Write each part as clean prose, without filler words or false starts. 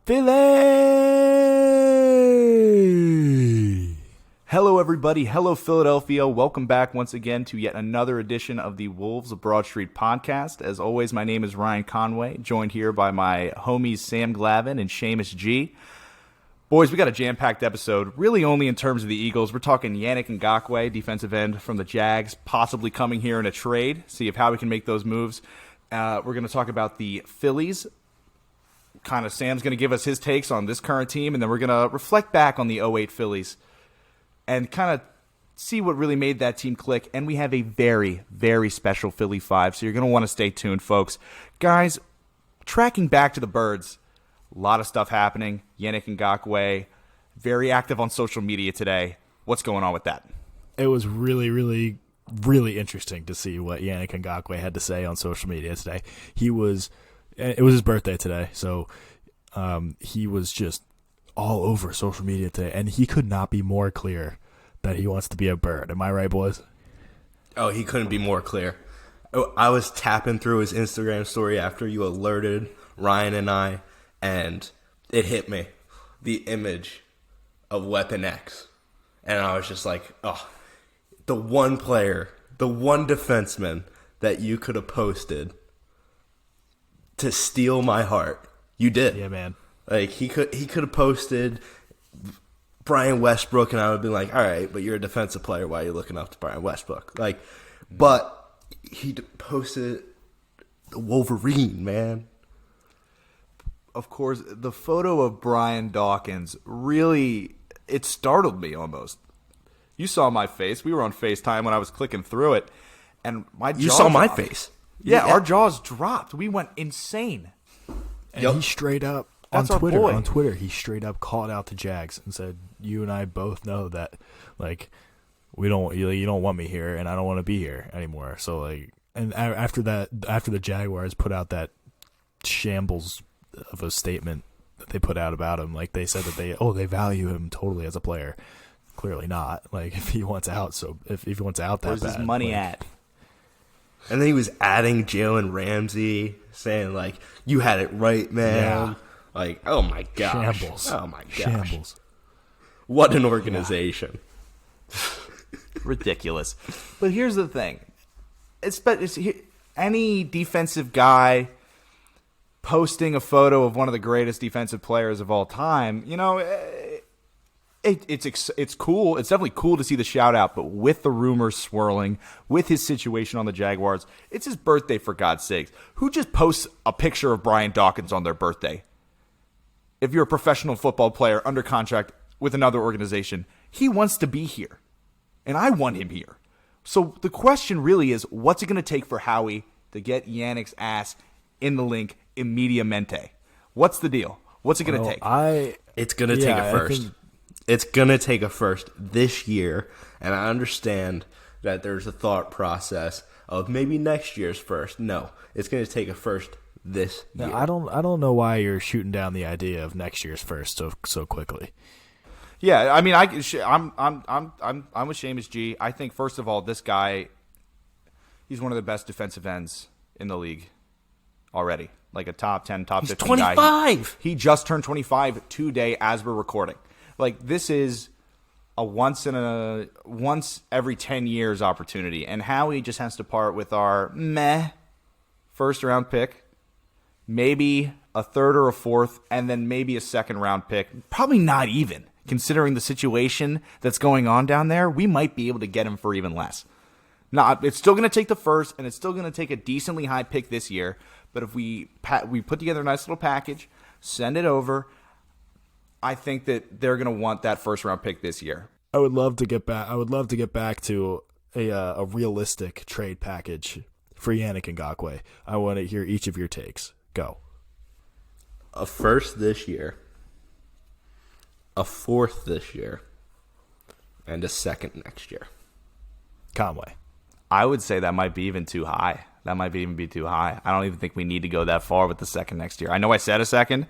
Philly! Hello, everybody. Hello, Philadelphia. Welcome back once again to yet another edition of the Wolves of Broad Street podcast. As always, my name is Ryan Conway, joined here by my homies Sam Glavin and Seamus G. Boys, we got a jam-packed episode, really only in terms of the Eagles. We're talking Yannick Ngakoue, defensive end from the Jags, possibly coming here in a trade, see how we can make those moves. We're going to talk about the Phillies. Kind of Sam's going to give us his takes on this current team, and then we're going to reflect back on the '08 Phillies and kind of see what really made that team click. And we have a very, very special Philly 5, so you're going to want to stay tuned, folks. Guys, tracking back to the Birds, a lot of stuff happening. Yannick Ngakoue, very active on social media today. What's going on with that? It was really interesting to see what Yannick Ngakoue had to say on social media today. It was his birthday today, so he was just all over social media today, and he could not be more clear that he wants to be a Bird. Am I right, boys? Oh, he couldn't be more clear. I was tapping through his Instagram story after you alerted Ryan and I, and it hit me, the image of Weapon X. And I was just like, oh, the one player, the one defenseman that you could have posted to steal my heart. You did. Yeah, man. Like, he could have posted Brian Westbrook, and I would have been like, all right, but you're a defensive player. Why are you looking up to Brian Westbrook? Like, but he posted the Wolverine, man. Of course, the photo of Brian Dawkins really, it startled me almost. You saw my face. We were on FaceTime when I was clicking through it, and my jaw You saw my dropped. face. Yeah, our jaws dropped. We went insane. And he straight up That's on our boy. Twitter, he straight up called out the Jags and said, "You and I both know that, like, you don't want me here, and I don't want to be here anymore." So, like, and after the Jaguars put out that shambles of a statement that they put out about him, like, they said that they value him totally as a player. Clearly not. Like, if he wants out, if he wants out that Where's bad, his money like, at? And then he was adding Jalen Ramsey, saying, like, you had it right, man. Yeah. Like, oh, my gosh. Shambles. Oh, my gosh. Shambles. What an organization. Ridiculous. But here's the thing. Any defensive guy posting a photo of one of the greatest defensive players of all time, you know, it's cool. It's definitely cool to see the shout out, but with the rumors swirling, with his situation on the Jaguars, it's his birthday, for God's sakes. Who just posts a picture of Brian Dawkins on their birthday? If you're a professional football player under contract with another organization, he wants to be here, and I want him here. So the question really is, what's it going to take for Howie to get Yannick's ass in the link immediatamente? What's the deal? What's it going to take? It's going to take a first. It's going to take a first this year, and I understand that there's a thought process of maybe next year's first. No, it's going to take a first this year. I don't know why you're shooting down the idea of next year's first so quickly. Yeah, I mean, I'm with Seamus G. I think, first of all, this guy, he's one of the best defensive ends in the league already. Like a top 10, top 15 He's 25. guy. He just turned 25 today as we're recording. Like, this is a once every 10 years opportunity. And Howie just has to part with our first round pick, maybe a third or a fourth, and then maybe a second round pick. Probably not even, considering the situation that's going on down there. We might be able to get him for even less. Now, it's still going to take the first, and it's still going to take a decently high pick this year. But if we put together a nice little package, send it over, I think that they're going to want that first round pick this year. I would love to get back to a realistic trade package for Yannick Ngakoue. I want to hear each of your takes. Go. A first this year, a fourth this year, and a second next year. Conway. I would say that might be even too high. That might even be too high. I don't even think we need to go that far with the second next year. I know I said a second,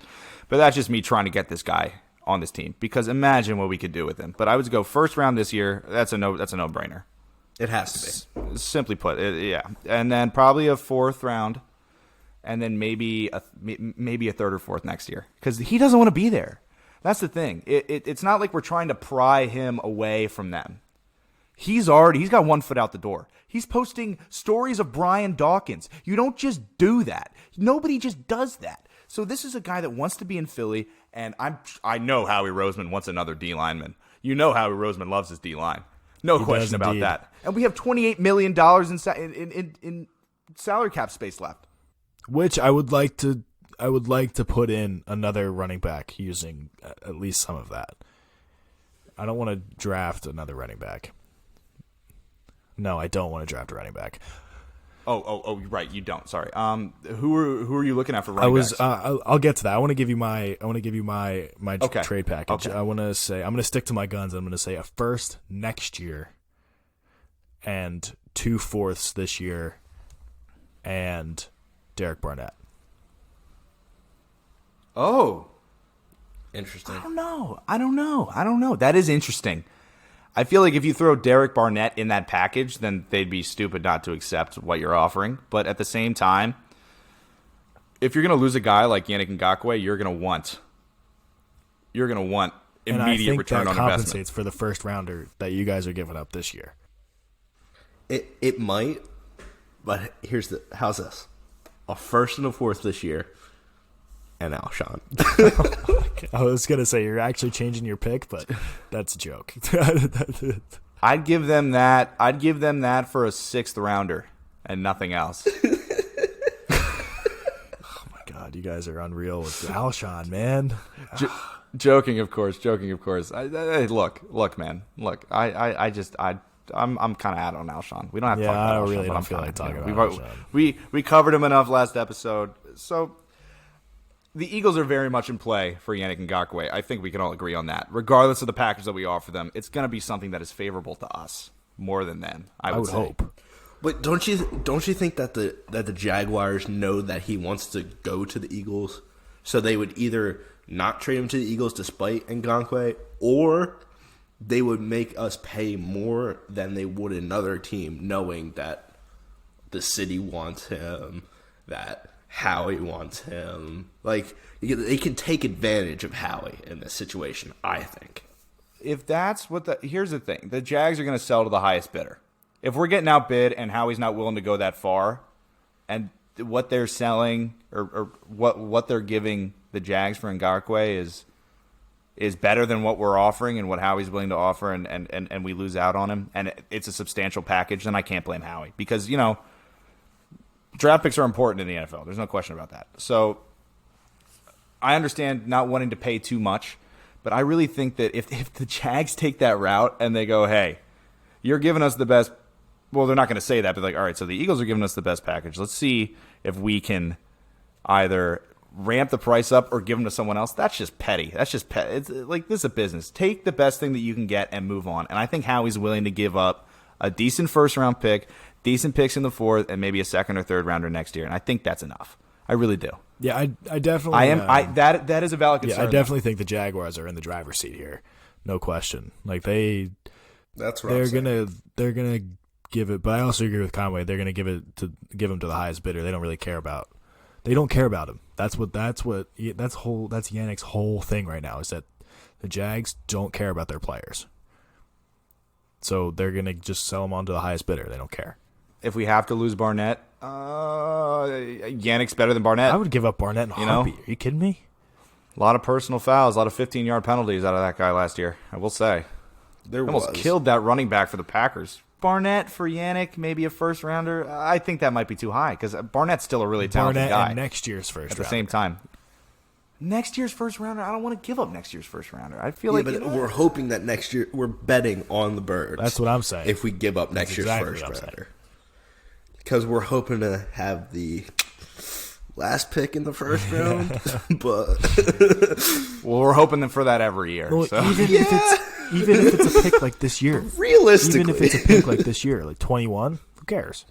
but that's just me trying to get this guy on this team, because imagine what we could do with him. But I would go first round this year. That's a no-brainer. It has to be. Simply put, yeah. And then probably a fourth round, and then maybe a third or fourth next year because he doesn't want to be there. That's the thing. It's not like we're trying to pry him away from them. He's got one foot out the door. He's posting stories of Brian Dawkins. You don't just do that. Nobody just does that. So this is a guy that wants to be in Philly, and I know Howie Roseman wants another D lineman. You know Howie Roseman loves his D line. No question about that. And we have $28 million in salary cap space left. Which I would like to put in another running back using at least some of that. I don't want to draft another running back. No, I don't want to draft a running back. Oh, right, you don't. Sorry. Who are you looking at for running backs? I'll get to that. I want to give you my Okay. trade package. Okay. I'm going to stick to my guns. I'm going to say a first next year and 2 fourths this year and Derek Barnett. Oh, Interesting. I don't know. That is interesting. I feel like if you throw Derek Barnett in that package, then they'd be stupid not to accept what you're offering. But at the same time, if you're going to lose a guy like Yannick Ngakoue, you're going to want immediate return on investment. And I think that compensates for the first rounder that you guys are giving up this year. It might, but how's this? A first and a fourth this year, and Alshon. I was going to say you're actually changing your pick, but that's a joke. I'd give them that. I'd give them that for a 6th rounder and nothing else. Oh my God, you guys are unreal with Alshon, man. Joking, of course. Look, man. Look, I'm kind of out on Alshon. We don't have to talk about Alshon. I really don't feel like talking about Alshon. We covered him enough last episode. So the Eagles are very much in play for Yannick Ngakoue. I think we can all agree on that. Regardless of the package that we offer them, it's going to be something that is favorable to us more than them. I would hope. But don't you think that the Jaguars know that he wants to go to the Eagles, so they would either not trade him to the Eagles despite Ngakoue, or they would make us pay more than they would another team, knowing that the city wants him, that Howie wants him. Like, they can take advantage of Howie in this situation, I think. If that's what here's the thing. The Jags are going to sell to the highest bidder. If we're getting outbid and Howie's not willing to go that far, and what they're selling or what they're giving the Jags for Ngakoue is better than what we're offering and what Howie's willing to offer, and we lose out on him, and it's a substantial package, then I can't blame Howie. Because, draft picks are important in the NFL. There's no question about that. So I understand not wanting to pay too much, but I really think that if the Jags take that route and they go, hey, you're giving us the best – well, they're not going to say that, but like, all right, so the Eagles are giving us the best package. Let's see if we can either ramp the price up or give them to someone else. That's just petty. It's like, this is a business. Take the best thing that you can get and move on. And I think Howie's willing to give up a decent first-round pick, decent picks in the 4th, and maybe a 2nd or 3rd rounder next year. And I think that's enough. I really do. Yeah, I definitely. That is a valid concern. Yeah, I definitely think the Jaguars are in the driver's seat here, no question. Like that's what they're gonna give it. But I also agree with Conway. They're gonna give him to the highest bidder. They don't really care about. They don't care about him. That's Yannick's whole thing right now is that the Jags don't care about their players. So they're gonna just sell him on to the highest bidder. They don't care. If we have to lose Barnett, Yannick's better than Barnett. I would give up Barnett in a heartbeat. Are you kidding me? A lot of personal fouls, a lot of 15-yard penalties out of that guy last year, I will say. They almost killed that running back for the Packers. Barnett for Yannick, maybe a first-rounder. I think that might be too high because Barnett's still a really talented guy. And next year's first-rounder. At the same time. Next year's first-rounder? I don't want to give up next year's first-rounder. I feel like but we're hoping that next year we're betting on the Birds. That's what I'm saying. If we give up next year's first-rounder. Because we're hoping to have the last pick in the first round, but well, we're hoping for that every year. Well, so. even if it's a pick like this year, realistically, even if it's a pick like this year, like 21, who cares?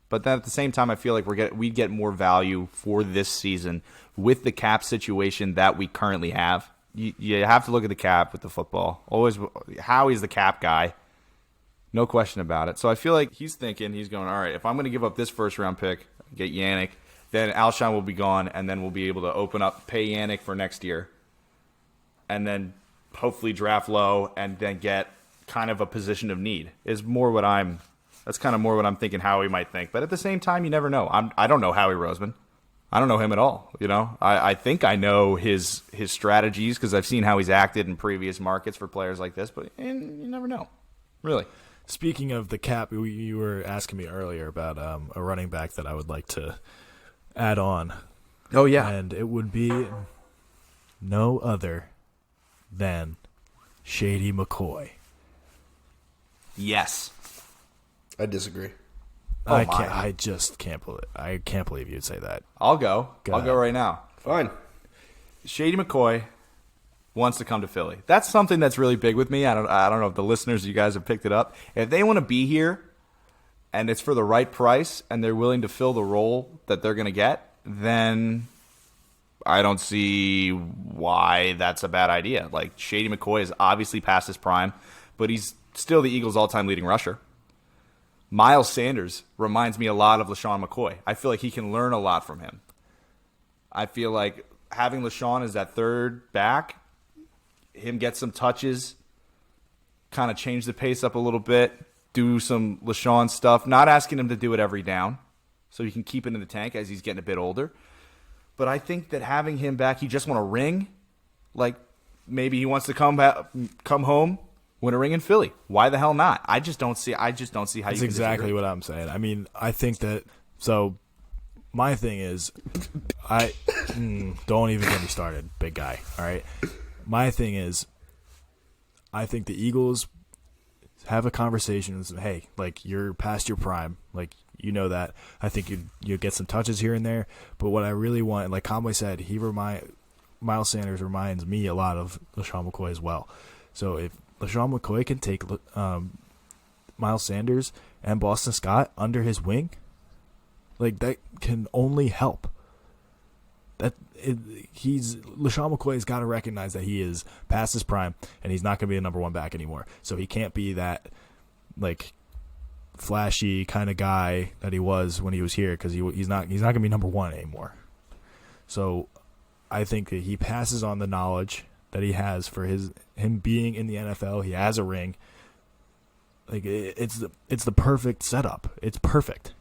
But then at the same time, I feel like we'd get more value for this season with the cap situation that we currently have. You have to look at the cap with the football. Always, Howie's the cap guy. No question about it. So I feel like he's going, all right, if I'm going to give up this first-round pick, get Yannick, then Alshon will be gone, and then we'll be able to open up, pay Yannick for next year, and then hopefully draft low and then get kind of a position of need is more what that's kind of more what I'm thinking Howie might think. But at the same time, you never know. I don't know Howie Roseman. I don't know him at all. I think I know his strategies because I've seen how he's acted in previous markets for players like this, but you never know, really. Speaking of the cap, you were asking me earlier about a running back that I would like to add on. Oh, yeah. And it would be no other than Shady McCoy. Yes. I disagree. I just can't believe. I can't believe you'd say that. I'll go. I'll ahead. go right now. Fine. Shady McCoy wants to come to Philly. That's something that's really big with me. I don't know if the listeners, you guys have picked it up. If they want to be here and it's for the right price and they're willing to fill the role that they're going to get, then I don't see why that's a bad idea. Like, Shady McCoy is obviously past his prime, but he's still the Eagles' all-time leading rusher. Miles Sanders reminds me a lot of LaShawn McCoy. I feel like he can learn a lot from him. I feel like having LaShawn as that third back, him get some touches, kind of change the pace up a little bit, do some LaShawn stuff, not asking him to do it every down so he can keep it in the tank as he's getting a bit older. But I think that having him back, you just want a ring. Like, maybe he wants to come home, win a ring in Philly. Why the hell not? I just don't see how That's you can exactly disagree. what I'm saying. I mean, I think that. So, my thing is, don't even get me started, big guy. All right. My thing is, I think the Eagles have a conversation and say, hey, like, you're past your prime, like, you know that. I think you get some touches here and there, but what I really want, like Conway said, Miles Sanders reminds me a lot of LaShawn McCoy as well. So if LaShawn McCoy can take Miles Sanders and Boston Scott under his wing, like, that can only help. LaShawn McCoy's got to recognize that he is past his prime and he's not going to be a number one back anymore. So he can't be that, like, flashy kind of guy that he was when he was here, because he's not going to be number one anymore. So I think that he passes on the knowledge that he has for him being in the NFL. He has a ring. Like, it's the perfect setup. It's perfect.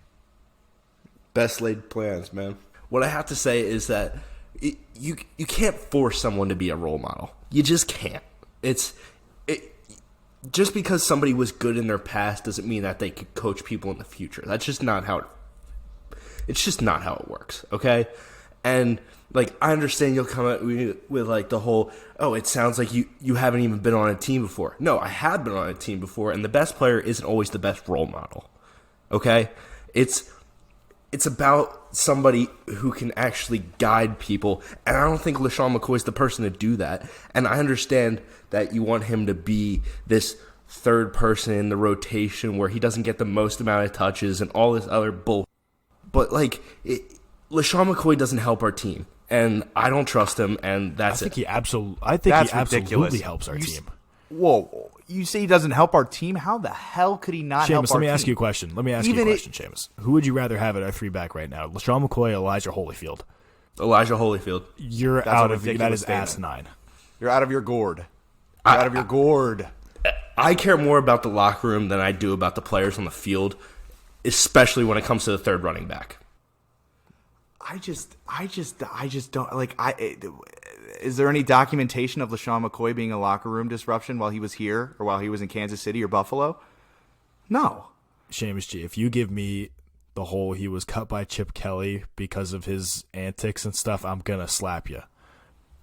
Best laid plans, man. What I have to say is that you can't force someone to be a role model. You just can't. Just because somebody was good in their past doesn't mean that they could coach people in the future. That's just not how it's just not how it works, okay? And, like, I understand you'll come at me with, like, the whole, oh, it sounds like you haven't even been on a team before. No, I have been on a team before, and the best player isn't always the best role model, okay? It's about somebody who can actually guide people, and I don't think LaShawn McCoy's the person to do that. And I understand that you want him to be this third person in the rotation where he doesn't get the most amount of touches and all this other bull. But, like, LaShawn McCoy doesn't help our team, and I don't trust him, and that's it. I think That's he absolutely ridiculous. helps our team. Whoa. You say he doesn't help our team? How the hell could he not help Seamus, our let me team? ask you a question. Seamus. Who would you rather have at our three back right now? LaShawn McCoy, Elijah Holyfield? Elijah Holyfield. You're That's out a of that ridiculous is statement. asinine. You're out of your gourd. You're out of your gourd. I care more about the locker room than I do about the players on the field, especially when it comes to the third running back. I just don't like. Is there any documentation of LaShawn McCoy being a locker room disruption while he was here or while he was in Kansas City or Buffalo? No. Seamus G, if you give me the whole he was cut by Chip Kelly because of his antics and stuff, I'm gonna slap you.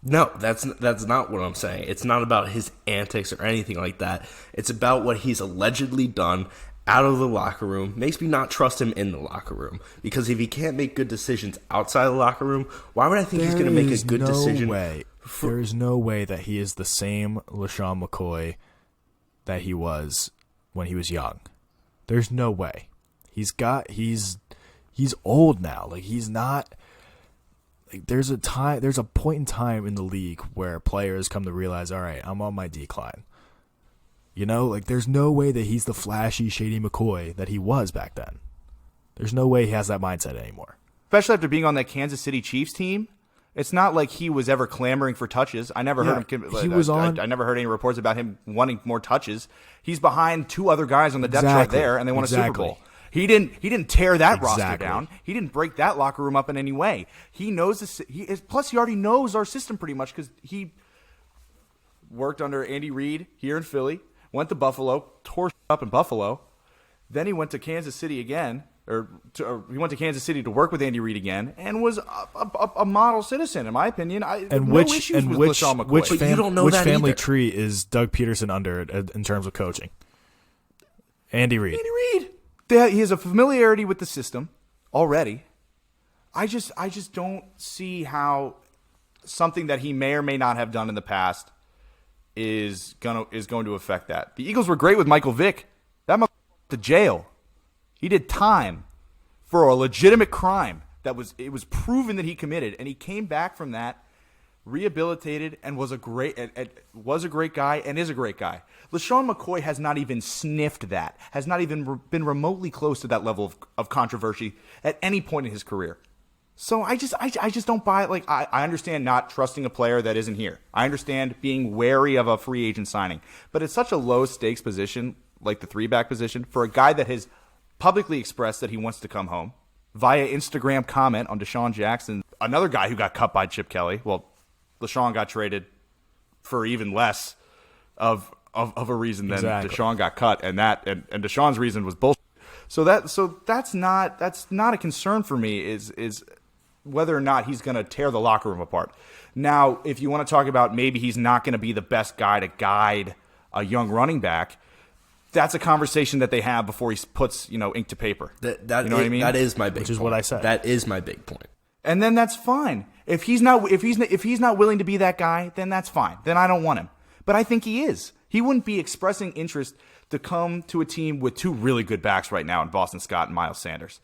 No, that's not what I'm saying. It's not about his antics or anything like that. It's about what he's allegedly done out of the locker room. Makes me not trust him in the locker room. Because if he can't make good decisions outside the locker room, why would I think he's going to make a good decision? There is no way that he is the same LaShawn McCoy that he was when he was young. There's no way. He's old now. Like, he's not. Like, there's a point in time in the league where players come to realize, all right, I'm on my decline. You know, like, there's no way that he's the flashy, shady McCoy that he was back then. There's no way he has that mindset anymore. especially after being on that Kansas City Chiefs team. It's not like he was ever clamoring for touches. I never heard him. He was on. I never heard any reports about him wanting more touches. He's behind 2 other guys on the depth chart there, and they won a Super Bowl. He didn't tear that roster down. He didn't break that locker room up in any way. He knows this. Plus, he already knows our system pretty much because he worked under Andy Reid here in Philly, went to Buffalo, tore up in Buffalo. Then he went to Kansas City again. Or he went to Kansas City to work with Andy Reid again, and was a model citizen, in my opinion. Which LaShawn McCoy. Which family tree is Doug Peterson under in terms of coaching? Andy Reid. He has a familiarity with the system already. I just don't see how something that he may or may not have done in the past is going to affect that. The Eagles were great with Michael Vick. That motherfucker went to jail. He did time for a legitimate crime it was proven that he committed, and he came back from that, rehabilitated, and was a great guy and is a great guy. LaShawn McCoy has not even sniffed that, has not even been remotely close to that level of controversy at any point in his career. So I just don't buy it. Like, I understand not trusting a player that isn't here. I understand being wary of a free agent signing, but it's such a low stakes position, like the 3-back position, for a guy that has publicly expressed that he wants to come home via Instagram comment on Deshaun Jackson, another guy who got cut by Chip Kelly. Well, LaShawn got traded for even less of a reason than Deshaun got cut, and Deshaun's reason was bullshit. So that's not a concern for me is whether or not he's going to tear the locker room apart. Now, if you want to talk about maybe he's not going to be the best guy to guide a young running back, that's a conversation that they have before he puts, ink to paper. You know what I mean? That is my big point. Which is what I said. That is my big point. And then that's fine. If he's not willing to be that guy, then that's fine. Then I don't want him. But I think he is. He wouldn't be expressing interest to come to a team with 2 really good backs right now in Boston Scott and Miles Sanders.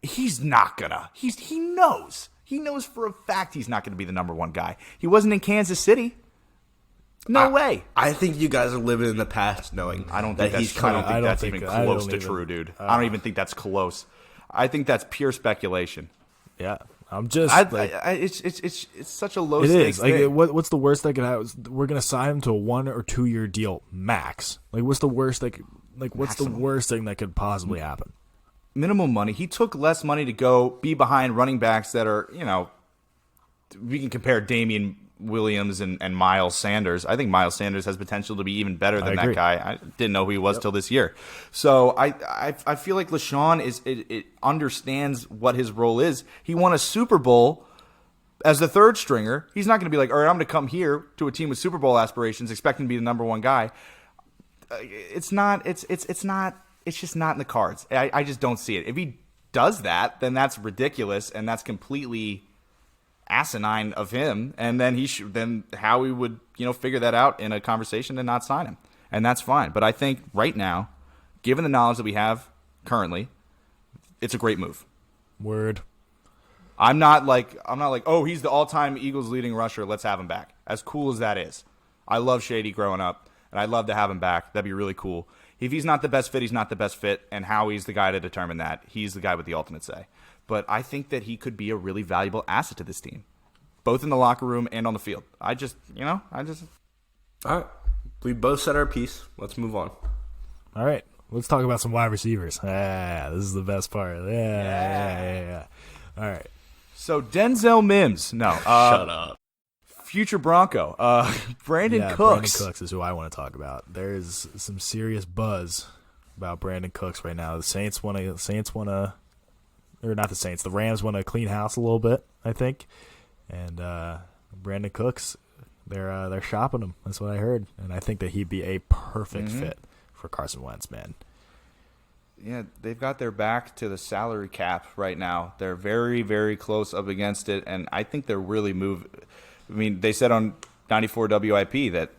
He's not gonna. He knows. He knows for a fact he's not going to be the number 1 guy. He wasn't in Kansas City. No way. I think you guys are living in the past knowing I don't think that that's he's coming. I don't think that's even close to true, dude. I don't even think that's close. I think that's pure speculation. Yeah. I'm just it's such a low it stakes is. Like, thing. what's the worst that could happen? We're gonna sign him to a 1 or 2 year deal max. Like, what's the worst the worst thing that could possibly happen? Minimum money. He took less money to go be behind running backs that are, we can compare Damian Williams and Miles Sanders. I think Miles Sanders has potential to be even better than that guy. I didn't know who he was till this year. So I feel like LaShawn understands what his role is. He won a Super Bowl as the 3rd stringer. He's not going to be like, all right, I'm going to come here to a team with Super Bowl aspirations, expecting to be the number 1 guy. It's not. It's not. It's just not in the cards. I just don't see it. If he does that, then that's ridiculous, and that's completely asinine of him. And then then Howie would figure that out in a conversation and not sign him, and that's fine. But I think right now, given the knowledge that we have currently, it's a great move. Word. I'm not like, oh, he's the all-time Eagles leading rusher, let's have him back. As cool as that is, I love Shady growing up, and I'd love to have him back. That'd be really cool. If he's not the best fit, he's not the best fit, and Howie's the guy to determine that. He's the guy with the ultimate say. But I think that he could be a really valuable asset to this team, both in the locker room and on the field. All right. We both said our piece. Let's move on. All right. Let's talk about some wide receivers. This is the best part. Yeah. All right. So Denzel Mims. No. Shut up. Future Bronco. Brandon Cooks. Brandon Cooks is who I want to talk about. There's some serious buzz about Brandon Cooks right now. The Rams want to clean house a little bit, I think. And Brandon Cooks, they're shopping him. That's what I heard. And I think that he'd be a perfect fit for Carson Wentz, man. Yeah, they've got their back to the salary cap right now. They're very, very close up against it, and I think they're really moving. I mean, they said on 94 WIP that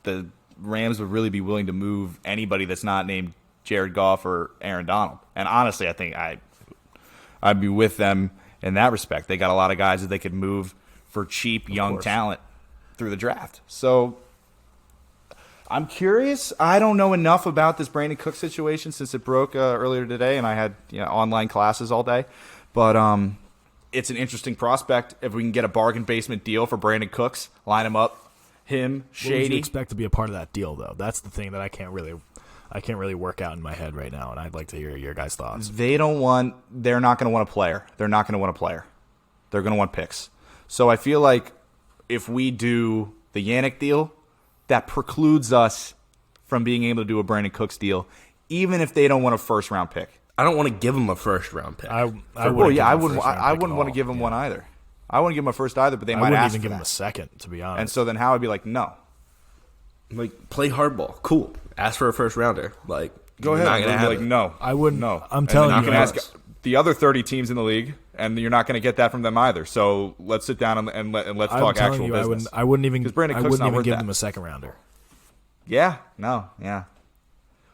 the Rams would really be willing to move anybody that's not named Jared Goff or Aaron Donald. And honestly, I think I'd be with them in that respect. They got a lot of guys that they could move for cheap young talent through the draft. So I'm curious. I don't know enough about this Brandon Cook situation since it broke earlier today, and I had online classes all day. But it's an interesting prospect. If we can get a bargain basement deal for Brandon Cooks, line him up, him, Shady. What would you expect to be a part of that deal, though? That's the thing that I can't really work out in my head right now, and I'd like to hear your guys' thoughts. They're not going to want a player. They're not going to want a player. They're going to want picks. So I feel like if we do the Yannick deal, that precludes us from being able to do a Brandon Cooks deal, even if they don't want a first-round pick. I don't want to give him a first-round pick. I wouldn't want to give him one either. I wouldn't give him a first either, but they might ask for that. I wouldn't even give him a second, to be honest. And so then Howie would be like, no. Like, play hardball. Cool. Ask for a first-rounder. Like, go ahead. Not gonna have like, it. no. I wouldn't. No. I'm telling you. You can ask the other 30 teams in the league, and you're not going to get that from them either. So let's sit down and let's talk actual business. I wouldn't even give worth them a second-rounder. Yeah.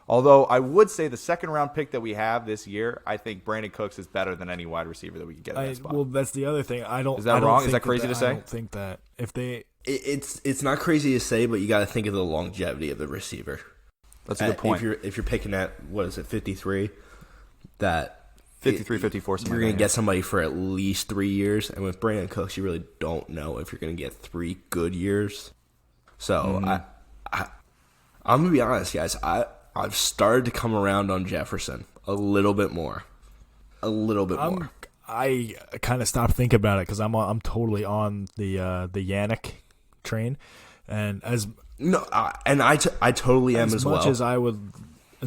Although I would say the second-round pick that we have this year, I think Brandon Cooks is better than any wide receiver that we could get in that spot. Well, that's the other thing. Is that wrong? Is that crazy to say? I don't think that if they... It's not crazy to say, but you got to think of the longevity of the receiver. That's a good point. If you're picking at, 53, that 53, 54, something you're going to get somebody for at least 3 years. And with Brandon Cooks, you really don't know if you're going to get 3 good years. So I'm going to be honest, guys. I've started to come around on Jefferson a little bit more. I kind of stopped thinking about it because I'm totally on the Yannick train, and I totally am as well. As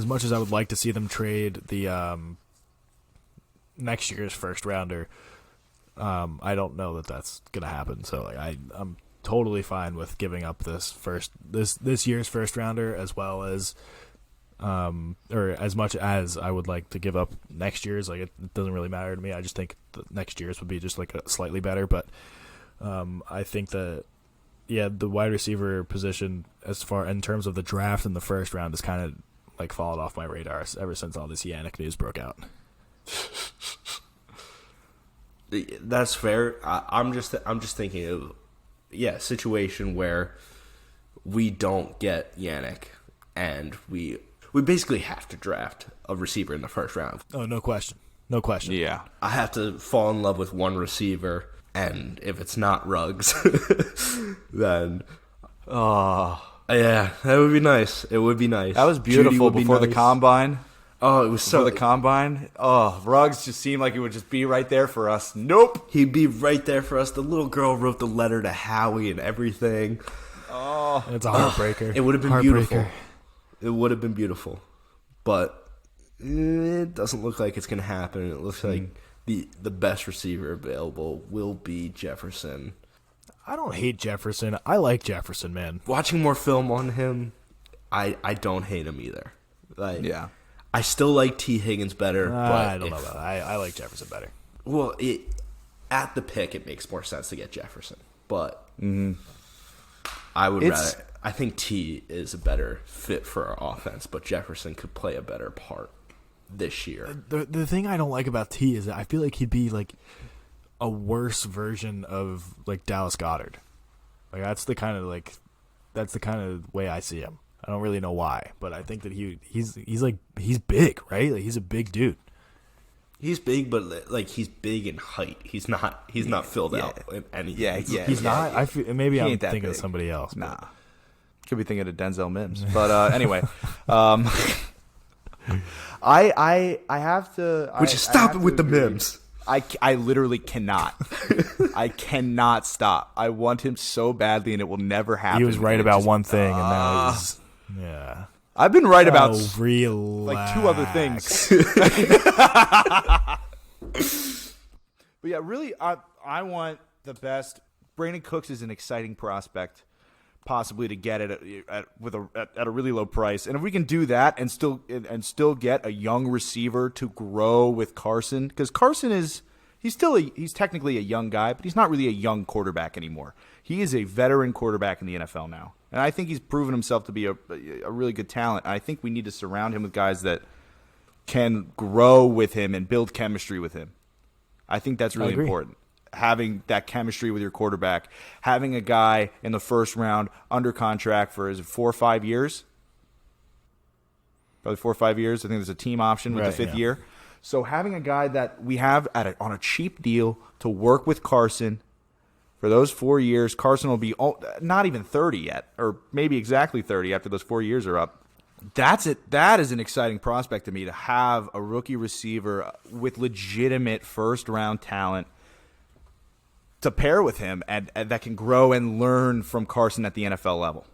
much as I would like to see them trade the next year's first rounder, I don't know that that's gonna happen. So I'm totally fine with giving up this year's first rounder as well as. Or as much as I would like to give up next year's, like it doesn't really matter to me. I just think the next year's would be just like a slightly better. But I think that the wide receiver position, as far in terms of the draft in the first round, has kind of like fallen off my radar ever since all this Yannick news broke out. That's fair. I'm just thinking of situation where we don't get Yannick and we basically have to draft a receiver in the first round. Oh, no question. Yeah. I have to fall in love with one receiver, and if it's not Ruggs, then... yeah, that would be nice. It would be nice. That was beautiful before the combine. Oh, it was before the combine. Oh, Ruggs just seemed like he would just be right there for us. Nope. He'd be right there for us. The little girl wrote the letter to Howie and everything. Oh. It's a heartbreaker. It would have been beautiful. It would have been beautiful, but it doesn't look like it's going to happen. It looks like the best receiver available will be Jefferson. I don't hate Jefferson. I like Jefferson, man. Watching more film on him, I don't hate him either. Yeah. I still like T. Higgins better. But I don't know about that. I like Jefferson better. Well, at the pick, it makes more sense to get Jefferson, but I would rather. I think T is a better fit for our offense, but Jefferson could play a better part this year. The thing I don't like about T is that I feel like he'd be like a worse version of like Dallas Goedert. Like that's the kind of way I see him. I don't really know why, but I think that he's big, right? Like he's a big dude. He's big, but like he's big in height. He's not filled out in anything. Yeah, he's not. I feel, maybe I'm thinking big. of somebody else. Nah. Could be thinking of Denzel Mims, but anyway, I have to. Stop it with the Mims. I literally cannot. I cannot stop. I want him so badly, and it will never happen. He was right about one thing, and now he's yeah. I've been right about like 2 other things. But yeah, really, I want the best. Brandon Cooks is an exciting prospect. Possibly to get it at a really low price, and if we can do that and still get a young receiver to grow with Carson, because Carson he's technically a young guy, but he's not really a young quarterback anymore. He is a veteran quarterback in the NFL now, and I think he's proven himself to be a really good talent. I think we need to surround him with guys that can grow with him and build chemistry with him. I think that's really important. having that chemistry with your quarterback, having a guy in the first round under contract for, is it 4 or 5 years? Probably 4 or 5 years. I think there's a team option with the fifth year. So having a guy that we have on a cheap deal to work with Carson for those 4 years, Carson will be not even 30 yet, or maybe exactly 30 after those 4 years are up. That's it. That is an exciting prospect to me, to have a rookie receiver with legitimate first-round talent to pair with him and that can grow and learn from Carson at the NFL level.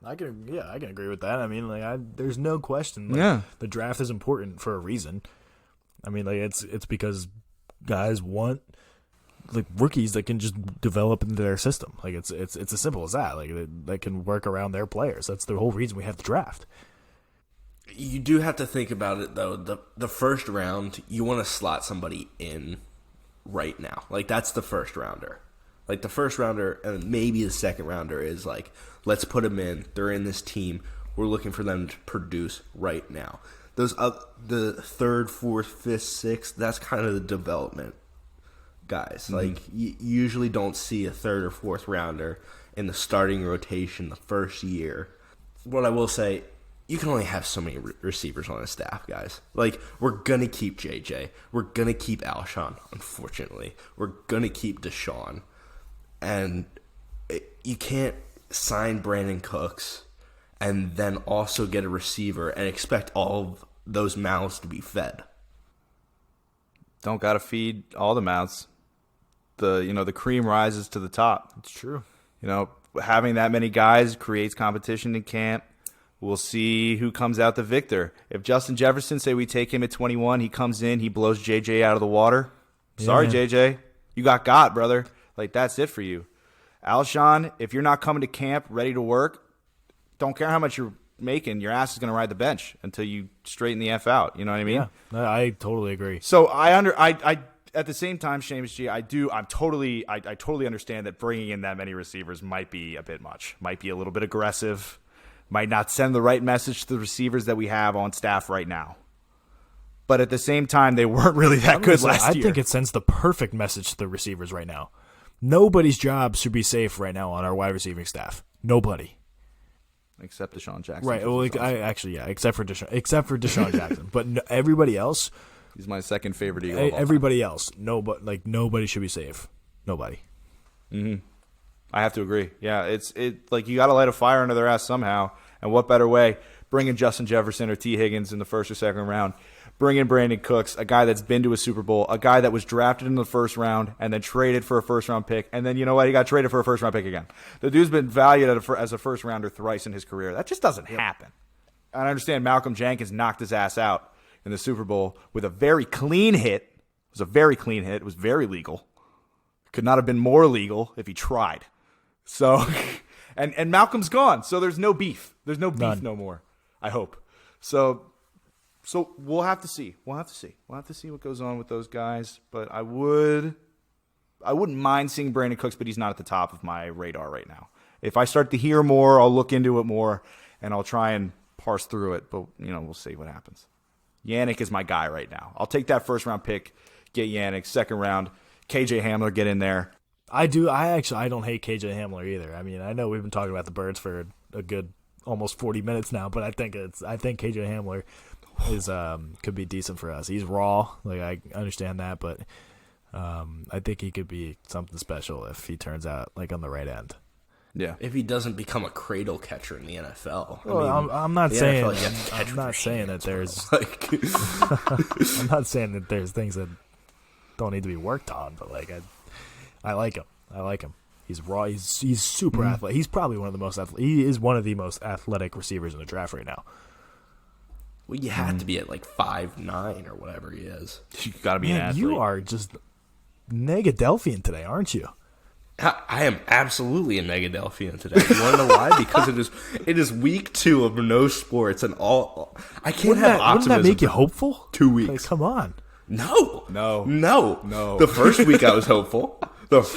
I can agree with that. I mean, there's no question. The draft is important for a reason. I mean, it's because guys want rookies that can just develop into their system. It's as simple as that. They can work around their players. That's the whole reason we have the draft. You do have to think about it though. The first round, you want to slot somebody in right now. That's the first rounder. The first rounder and maybe the second rounder is let's put them in. They're in this team. We're looking for them to produce right now. Those the third, fourth, fifth, sixth, that's kind of the development guys. You usually don't see a third or fourth rounder in the starting rotation the first year. What I will say, you can only have so many receivers on a staff, guys. We're going to keep JJ. We're going to keep Alshon, unfortunately. We're going to keep Deshaun. And you can't sign Brandon Cooks and then also get a receiver and expect all of those mouths to be fed. Don't got to feed all the mouths. The cream rises to the top. It's true. Having that many guys creates competition in camp. We'll see who comes out the victor. If Justin Jefferson, say we take him at 21, he comes in, he blows JJ out of the water. Sorry, JJ. You got brother. That's it for you. Alshon, if you're not coming to camp ready to work, don't care how much you're making, your ass is going to ride the bench until you straighten the F out. You know what I mean? Yeah, I totally agree. So I at the same time, Seamus G, I totally understand that bringing in that many receivers might be a bit much, might be a little bit aggressive, might not send the right message to the receivers that we have on staff right now. But at the same time, they weren't really that good last year. I think it sends the perfect message to the receivers right now. Nobody's job should be safe right now on our wide receiving staff. Nobody. Except Deshaun Jackson. Right. Well, except for Deshaun Jackson. But everybody else. He's my second favorite Eagle. Everybody else. Nobody should be safe. Nobody. Mm-hmm. I have to agree. Yeah, you got to light a fire under their ass somehow. And what better way? Bring in Justin Jefferson or T. Higgins in the first or second round. Bring in Brandon Cooks, a guy that's been to a Super Bowl, a guy that was drafted in the first round and then traded for a first-round pick. And then, you know what? He got traded for a first-round pick again. The dude's been valued as a first-rounder thrice in his career. That just doesn't happen. And I understand Malcolm Jenkins knocked his ass out in the Super Bowl with a very clean hit. It was a very clean hit. It was very legal. Could not have been more legal if he tried. So, and Malcolm's gone. So there's no beef. There's no beef no more, I hope. So we'll have to see. We'll have to see what goes on with those guys. But I wouldn't mind seeing Brandon Cooks, but he's not at the top of my radar right now. If I start to hear more, I'll look into it more, and I'll try and parse through it. But, we'll see what happens. Yannick is my guy right now. I'll take that first-round pick, get Yannick. Second round, KJ Hamler, get in there. I do. I don't hate KJ Hamler either. I mean, I know we've been talking about the Birds for a good almost 40 minutes now, but I think KJ Hamler is could be decent for us. He's raw, I understand that, but I think he could be something special if he turns out on the right end. Yeah, if he doesn't become a cradle catcher in the NFL. Well, I'm not saying that there's I'm not saying that there's things that don't need to be worked on, but I like him. I like him. He's raw. He's super athletic. He's probably one of the most he is one of the most athletic receivers in the draft right now. Well, you have to be at 5'9" or whatever he is. You got to be an athlete. You are just Negadelphian today, aren't you? I am absolutely a Negadelphian today. You want to know why? Because it is week 2 of no sports and all. I can't have optimism. Wouldn't that make you hopeful? 2 weeks. Come on. No. No. The first week I was hopeful. There's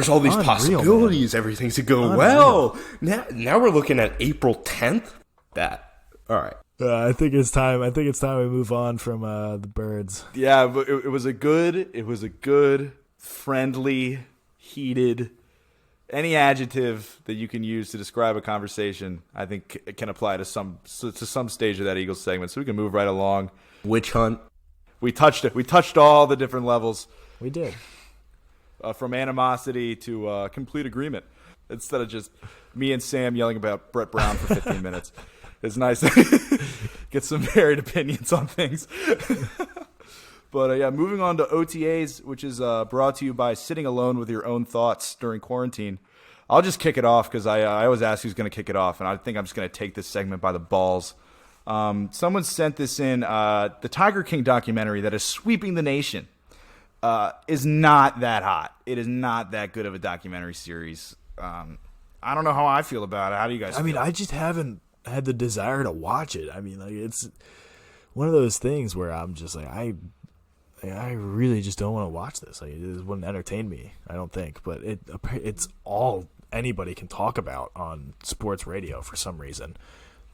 all these possibilities. Man. Everything's to go well. Now we're looking at April 10th. All right. I think it's time. I think it's time we move on from the birds. Yeah, but it was a good, friendly, heated. Any adjective that you can use to describe a conversation, I think, it can apply to some stage of that Eagles segment. So we can move right along. Witch hunt. We touched it. We touched all the different levels. We did. From animosity to complete agreement. Instead of just me and Sam yelling about Brett Brown for 15 minutes. It's nice to get some varied opinions on things. But yeah, moving on to OTAs, which is brought to you by sitting alone with your own thoughts during quarantine. I'll just kick it off because I always ask who's going to kick it off, and I think I'm just going to take this segment by the balls. Someone sent this in. The Tiger King documentary that is sweeping the nation is not that hot. It is not that good of a documentary series. I don't know how I feel about it. How do you guys feel? I mean, I just haven't had the desire to watch it. I mean, like, it's one of those things where I'm just like, I really just don't want to watch this. Like, it wouldn't entertain me, I don't think. But it's all anybody can talk about on sports radio for some reason.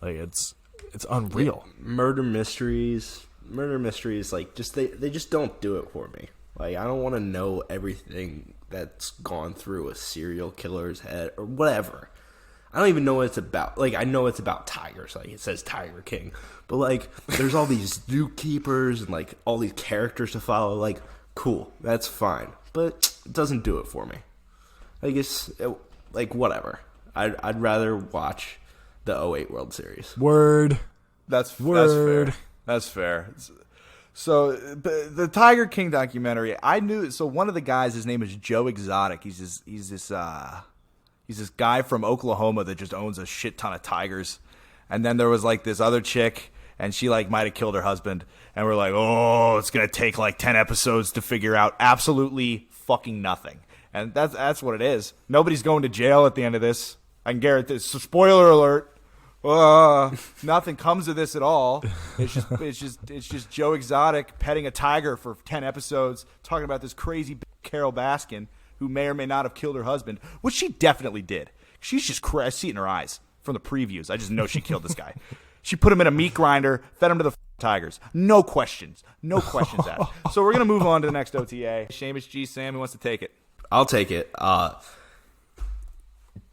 Like, it's unreal. Yeah, murder mysteries, like, just they just don't do it for me. Like, I don't want to know everything that's gone through a serial killer's head or whatever. I don't even know what it's about. Like, I know it's about tigers. Like, it says Tiger King. But, like, there's all these zookeepers and, like, all these characters to follow. Like, cool. That's fine. But it doesn't do it for me. I guess, like, whatever. I'd rather watch the '08 World Series. Word. That's fair. That's fair. So, the Tiger King documentary, I knew. So, one of the guys, his name is Joe Exotic. He's this guy from Oklahoma that just owns a shit ton of tigers. And then there was like this other chick, and she like might have killed her husband. And we're like, oh, it's going to take like 10 episodes to figure out absolutely fucking nothing. And that's what it is. Nobody's going to jail at the end of this. I can guarantee this. So spoiler alert. Nothing comes of this at all. It's just Joe Exotic petting a tiger for 10 episodes, talking about this crazy Carol Baskin, who may or may not have killed her husband, which she definitely did. She's just I see it in her eyes from the previews. I just know she killed this guy. She put him in a meat grinder, fed him to the tigers. No questions asked. So we're going to move on to the next OTA. Seamus G. Sam, who wants to take it? I'll take it.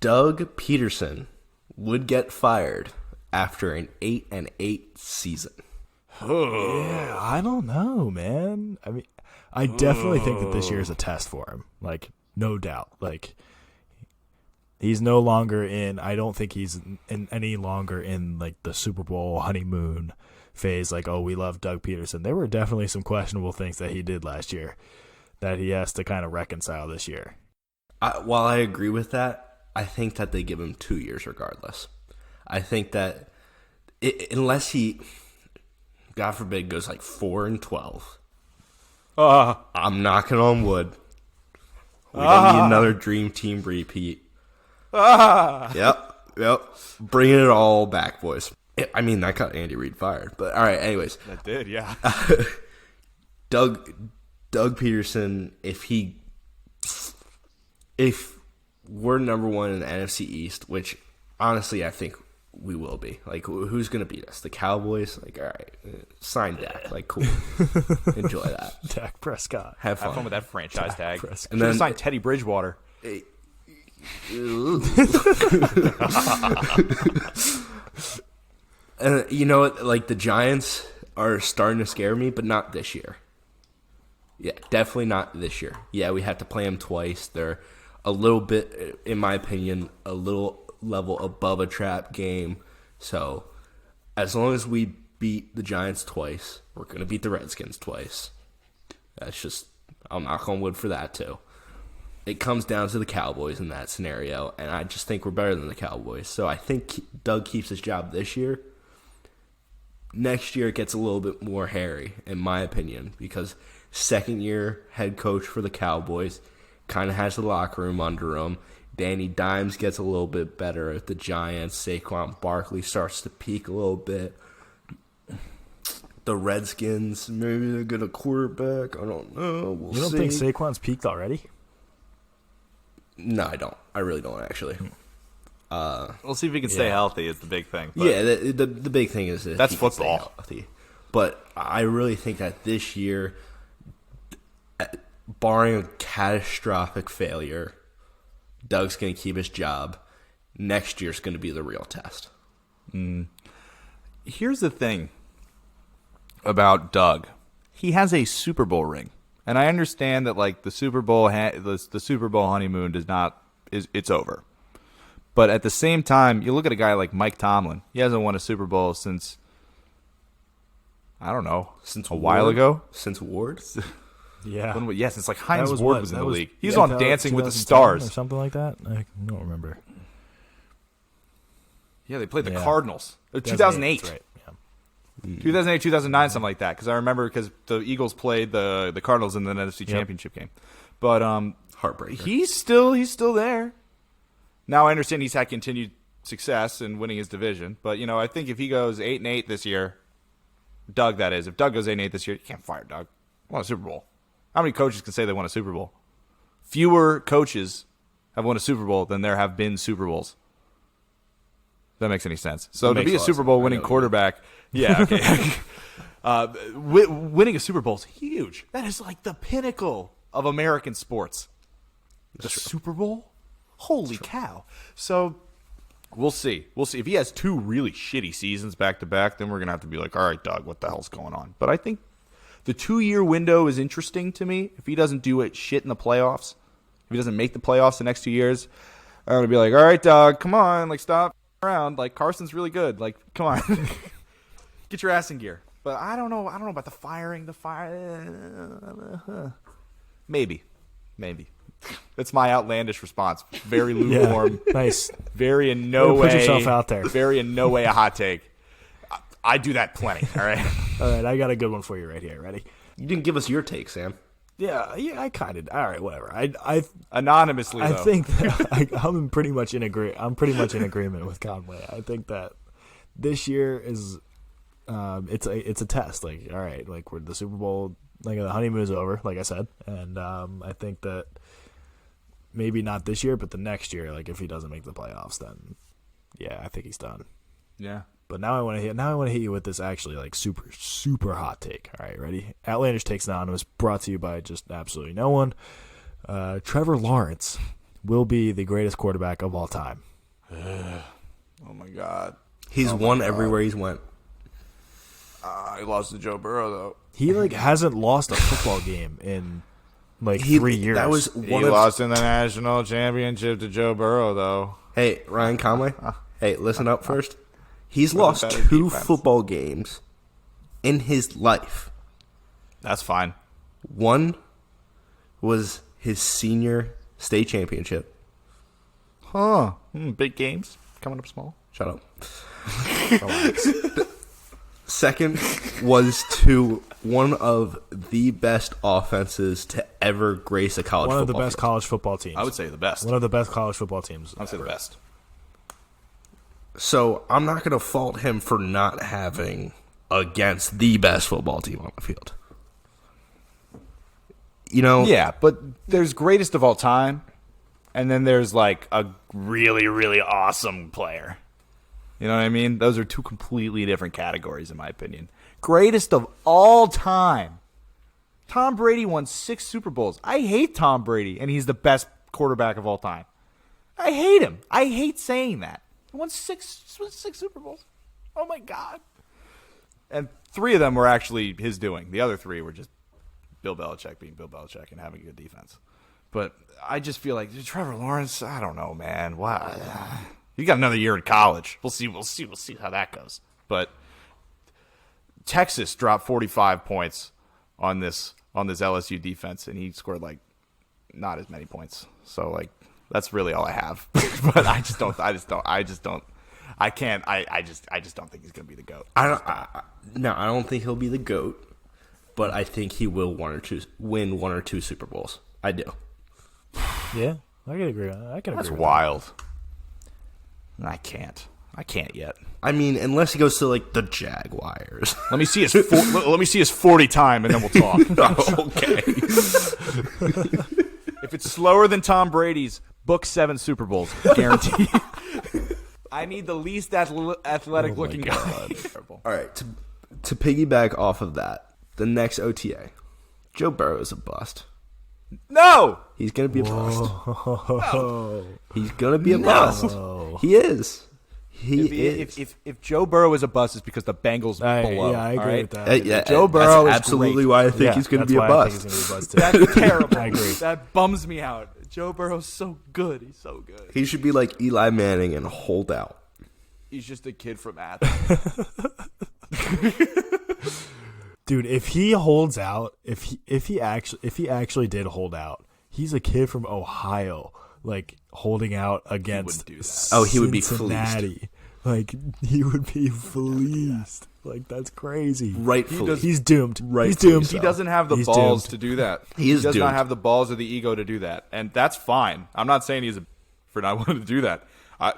Doug Peterson would get fired after an 8-8 season. Yeah, I don't know, man. I mean, I definitely think that this year is a test for him. Like, no doubt. Like, he's no longer in. I don't think he's any longer in like the Super Bowl honeymoon phase. Like, oh, we love Doug Peterson. There were definitely some questionable things that he did last year that he has to kind of reconcile this year. While I agree with that, I think that they give him 2 years regardless. I think that unless he, God forbid, goes like 4-12. I'm knocking on wood. We don't need another dream team repeat. Yep. Bringing it all back, boys. I mean, that got Andy Reid fired. But all right, anyways. That did, yeah. Doug Peterson, if we're number one in the NFC East, which honestly I think we will be. Like, who's going to beat us? The Cowboys? Like, all right, sign Dak. Like, cool. Enjoy that. Dak Prescott. Have fun with that franchise tag. Prescott. And then sign Teddy Bridgewater. And you know what? Like, the Giants are starting to scare me, but not this year. Yeah, definitely not this year. Yeah, we have to play them twice. They're a little bit, in my opinion, a little level above a trap game. So, as long as we beat the Giants twice, we're going to beat the Redskins twice. That's just, I'll knock on wood for that too. It comes down to the Cowboys in that scenario, and I just think we're better than the Cowboys. So I think Doug keeps his job this year. Next year it gets a little bit more hairy, in my opinion, because second-year head coach for the Cowboys kind of has the locker room under him. Danny Dimes gets a little bit better at the Giants. Saquon Barkley starts to peak a little bit. The Redskins, maybe they get a quarterback. I don't know. We'll You don't see. think Saquon's peaked already? No, I don't. I really don't, actually. We'll see if he can stay healthy. Is the big thing. But yeah, the big thing is that that's he can football. stay healthy. But I really think that this year, barring a catastrophic failure, Doug's going to keep his job. Next year's going to be the real test. Here's the thing about Doug. He has a Super Bowl ring. And I understand that like the Super Bowl the Super Bowl honeymoon it's over. But at the same time, you look at a guy like Mike Tomlin. He hasn't won a Super Bowl since I don't know, Since a while ago. Since Ward? Yeah. Since like Heinz Ward was in the league. He was yeah, on Dancing with the 2010 Stars or something like that. I don't remember. Yeah, they played the Yeah. Cardinals. 2008. That's right. Yeah. 2008, 2009, something like that. Because I remember because the Eagles played the Cardinals in the NFC Championship game. But Heartbreaker. he's still there. Now I understand he's had continued success in winning his division. But I think if he goes 8-8 this year, Doug that is, if Doug goes 8-8 this year, you can't fire Doug. He won a Super Bowl. How many coaches can say they won a Super Bowl? Fewer coaches have won a Super Bowl than there have been Super Bowls. If that makes any sense. So to be a Super Bowl winning quarterback, yeah, okay. Winning a Super Bowl is huge. That is like the pinnacle of American sports. The Super Bowl? Holy cow. So we'll see. If he has two really shitty seasons back to back, then we're going to have to be like, all right, Doug, what the hell's going on? But I think the 2-year window is interesting to me. If he doesn't do it shit in the playoffs, if he doesn't make the playoffs the next 2 years, I'm going to be like, all right, Doug, come on, like stop around. Like Carson's really good. Like, come on. Get your ass in gear. But I don't know about the firing. Maybe. That's my outlandish response. Very lukewarm. Yeah, nice. Very in no way. Put yourself out there. Very in no way a hot take. I do that plenty. All right. All right, I got a good one for you right here. Ready? You didn't give us your take, Sam. Yeah, I kind of. All right, whatever. I anonymously. I though. think that I'm pretty much in agreement with Conway. I think that this year is it's a test. Like, all right, like we're the Super Bowl, like the honeymoon is over, like I said, and I think that maybe not this year, but the next year, like if he doesn't make the playoffs, then yeah, I think he's done. Yeah. But now I want to hit you with this actually like super hot take. All right, ready? Outlandish Takes Anonymous, brought to you by just absolutely no one. Trevor Lawrence will be the greatest quarterback of all time. Oh my God. He's won everywhere he's went. He lost to Joe Burrow though. He like hasn't lost a football game in like 3 years. That was He one of. lost in the national championship to Joe Burrow though. Hey, Ryan Conway. Hey, listen up first. He's lost better 2 defense. football games in his life. That's fine. One was his senior state championship. Huh. Big games coming up small. Shut up. Second was to one of the best offenses to ever grace a college one football of the best field. college football teams. I would say the best. One of the best college football teams. I would say the best. So I'm not going to fault him for not having against the best football team on the field. You know? Yeah, but there's greatest of all time, and then there's like a really, really awesome player. You know what I mean? Those are 2 completely different categories, in my opinion. Greatest of all time. Tom Brady won 6 Super Bowls. I hate Tom Brady, and he's the best quarterback of all time. I hate him. I hate saying that. He won six Super Bowls. Oh, my God. And 3 of them were actually his doing. The other 3 were just Bill Belichick being Bill Belichick and having a good defense. But I just feel like Trevor Lawrence, I don't know, man. Why? He got another year in college. We'll see how that goes. But Texas dropped 45 points on this LSU defense, and he scored like not as many points. So like that's really all I have. But I just don't think he's gonna be the GOAT. I don't think he'll be the GOAT, but I think he will win 1 or 2 Super Bowls. I do. Yeah, I can agree. I can agree. That's with wild. I can't yet. I mean, unless he goes to like the Jaguars. Let me see his 40 time, and then we'll talk. Okay. If it's slower than Tom Brady's, Book 7 Super Bowls, guaranteed. I need the least athletic looking guy. All right, to piggyback off of that, the next OTA, Joe Burrow is a bust. No, he's gonna be a bust. No. He's gonna be a bust. He is. If Joe Burrow is a bust, it's because the Bengals blow. Yeah, I agree with that. Joe Burrow is absolutely why I think he's going to be a bust. That's terrible. I agree. That bums me out. Joe Burrow's so good. He's so good. He should be like Eli Manning and hold out. He's just a kid from Athens. Dude, if he holds out, if he actually did hold out, he's a kid from Ohio, like holding out against he would be Cincinnati. fleeced. Like he would be fleeced. Like that's crazy. Rightfully, he's doomed. He's Rightfully doomed. so. He doesn't have the He's balls doomed. to do that. He does not doomed. have the balls or the ego to do that, and that's fine. I'm not saying he's for not wanting to do that. I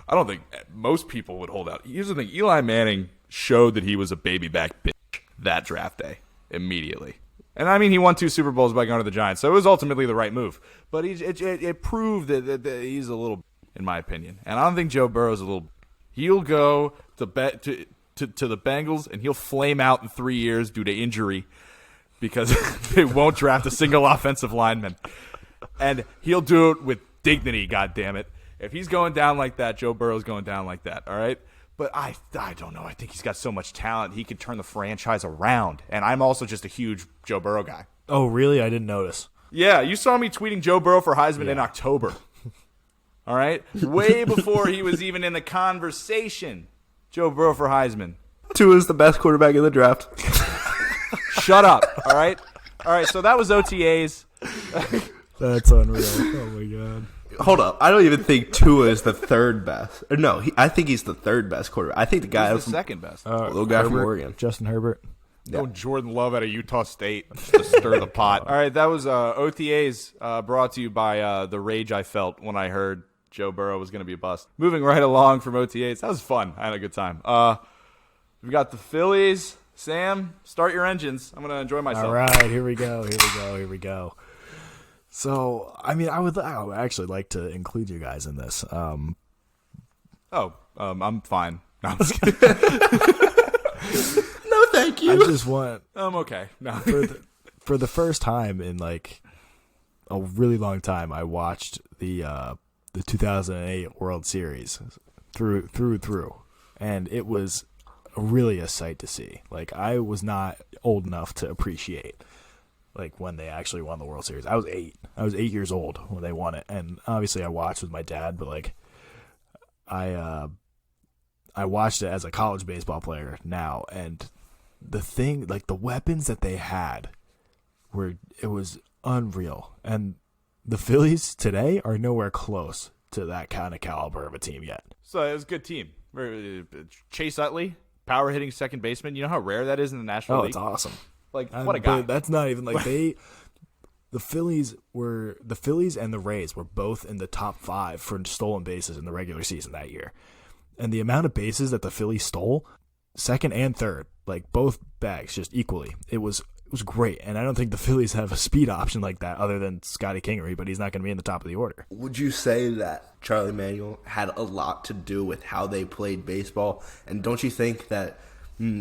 don't think most people would hold out. Here's the thing: Eli Manning showed that he was a baby back bitch that draft day immediately. And I mean, he won 2 Super Bowls by going to the Giants, so it was ultimately the right move. But it proved that he's a little, in my opinion. And I don't think Joe Burrow's a little. He'll go to the Bengals and he'll flame out in 3 years due to injury because they won't draft a single offensive lineman. And he'll do it with dignity. God damn it! If he's going down like that, Joe Burrow's going down like that. All right. But I don't know. I think he's got so much talent. He could turn the franchise around. And I'm also just a huge Joe Burrow guy. Oh, really? I didn't notice. Yeah, you saw me tweeting Joe Burrow for Heisman in October. All right? Way before he was even in the conversation. Joe Burrow for Heisman. Tua is the best quarterback in the draft. Shut up. All right? All right, so that was OTAs. That's unreal. Oh, my God. Hold up. I don't even think Tua is the third best. Or no, I think he's the third best quarterback. I think the guy He's the second best. little guy from Oregon. Justin Herbert. No Jordan Love out of Utah State just to stir the pot. All right, that was OTAs brought to you by the rage I felt when I heard Joe Burrow was going to be a bust. Moving right along from OTAs. That was fun. I had a good time. We've got the Phillies. Sam, start your engines. I'm going to enjoy myself. All right, here we go. So, I mean, I would actually like to include you guys in this. I'm fine. No, I'm just kidding. No, thank you. I just want I'm okay. No. for the first time in like a really long time, I watched the 2008 World Series through, and it was really a sight to see. Like I was not old enough to appreciate like when they actually won the World Series. I was 8 years old when they won it, and obviously I watched with my dad, but like I watched it as a college baseball player now, and the thing, like the weapons that they had it was unreal. And the Phillies today are nowhere close to that kind of caliber of a team yet. So it was a good team. Chase Utley, power hitting second baseman. You know how rare that is in the National League? It's awesome. Like, what a guy. But that's not even like the Phillies and the Rays were both in the top 5 for stolen bases in the regular season that year. And the amount of bases that the Phillies stole, second and third, like both bags just equally. It was great. And I don't think the Phillies have a speed option like that other than Scotty Kingery, but he's not going to be in the top of the order. Would you say that Charlie Manuel had a lot to do with how they played baseball? And don't you think that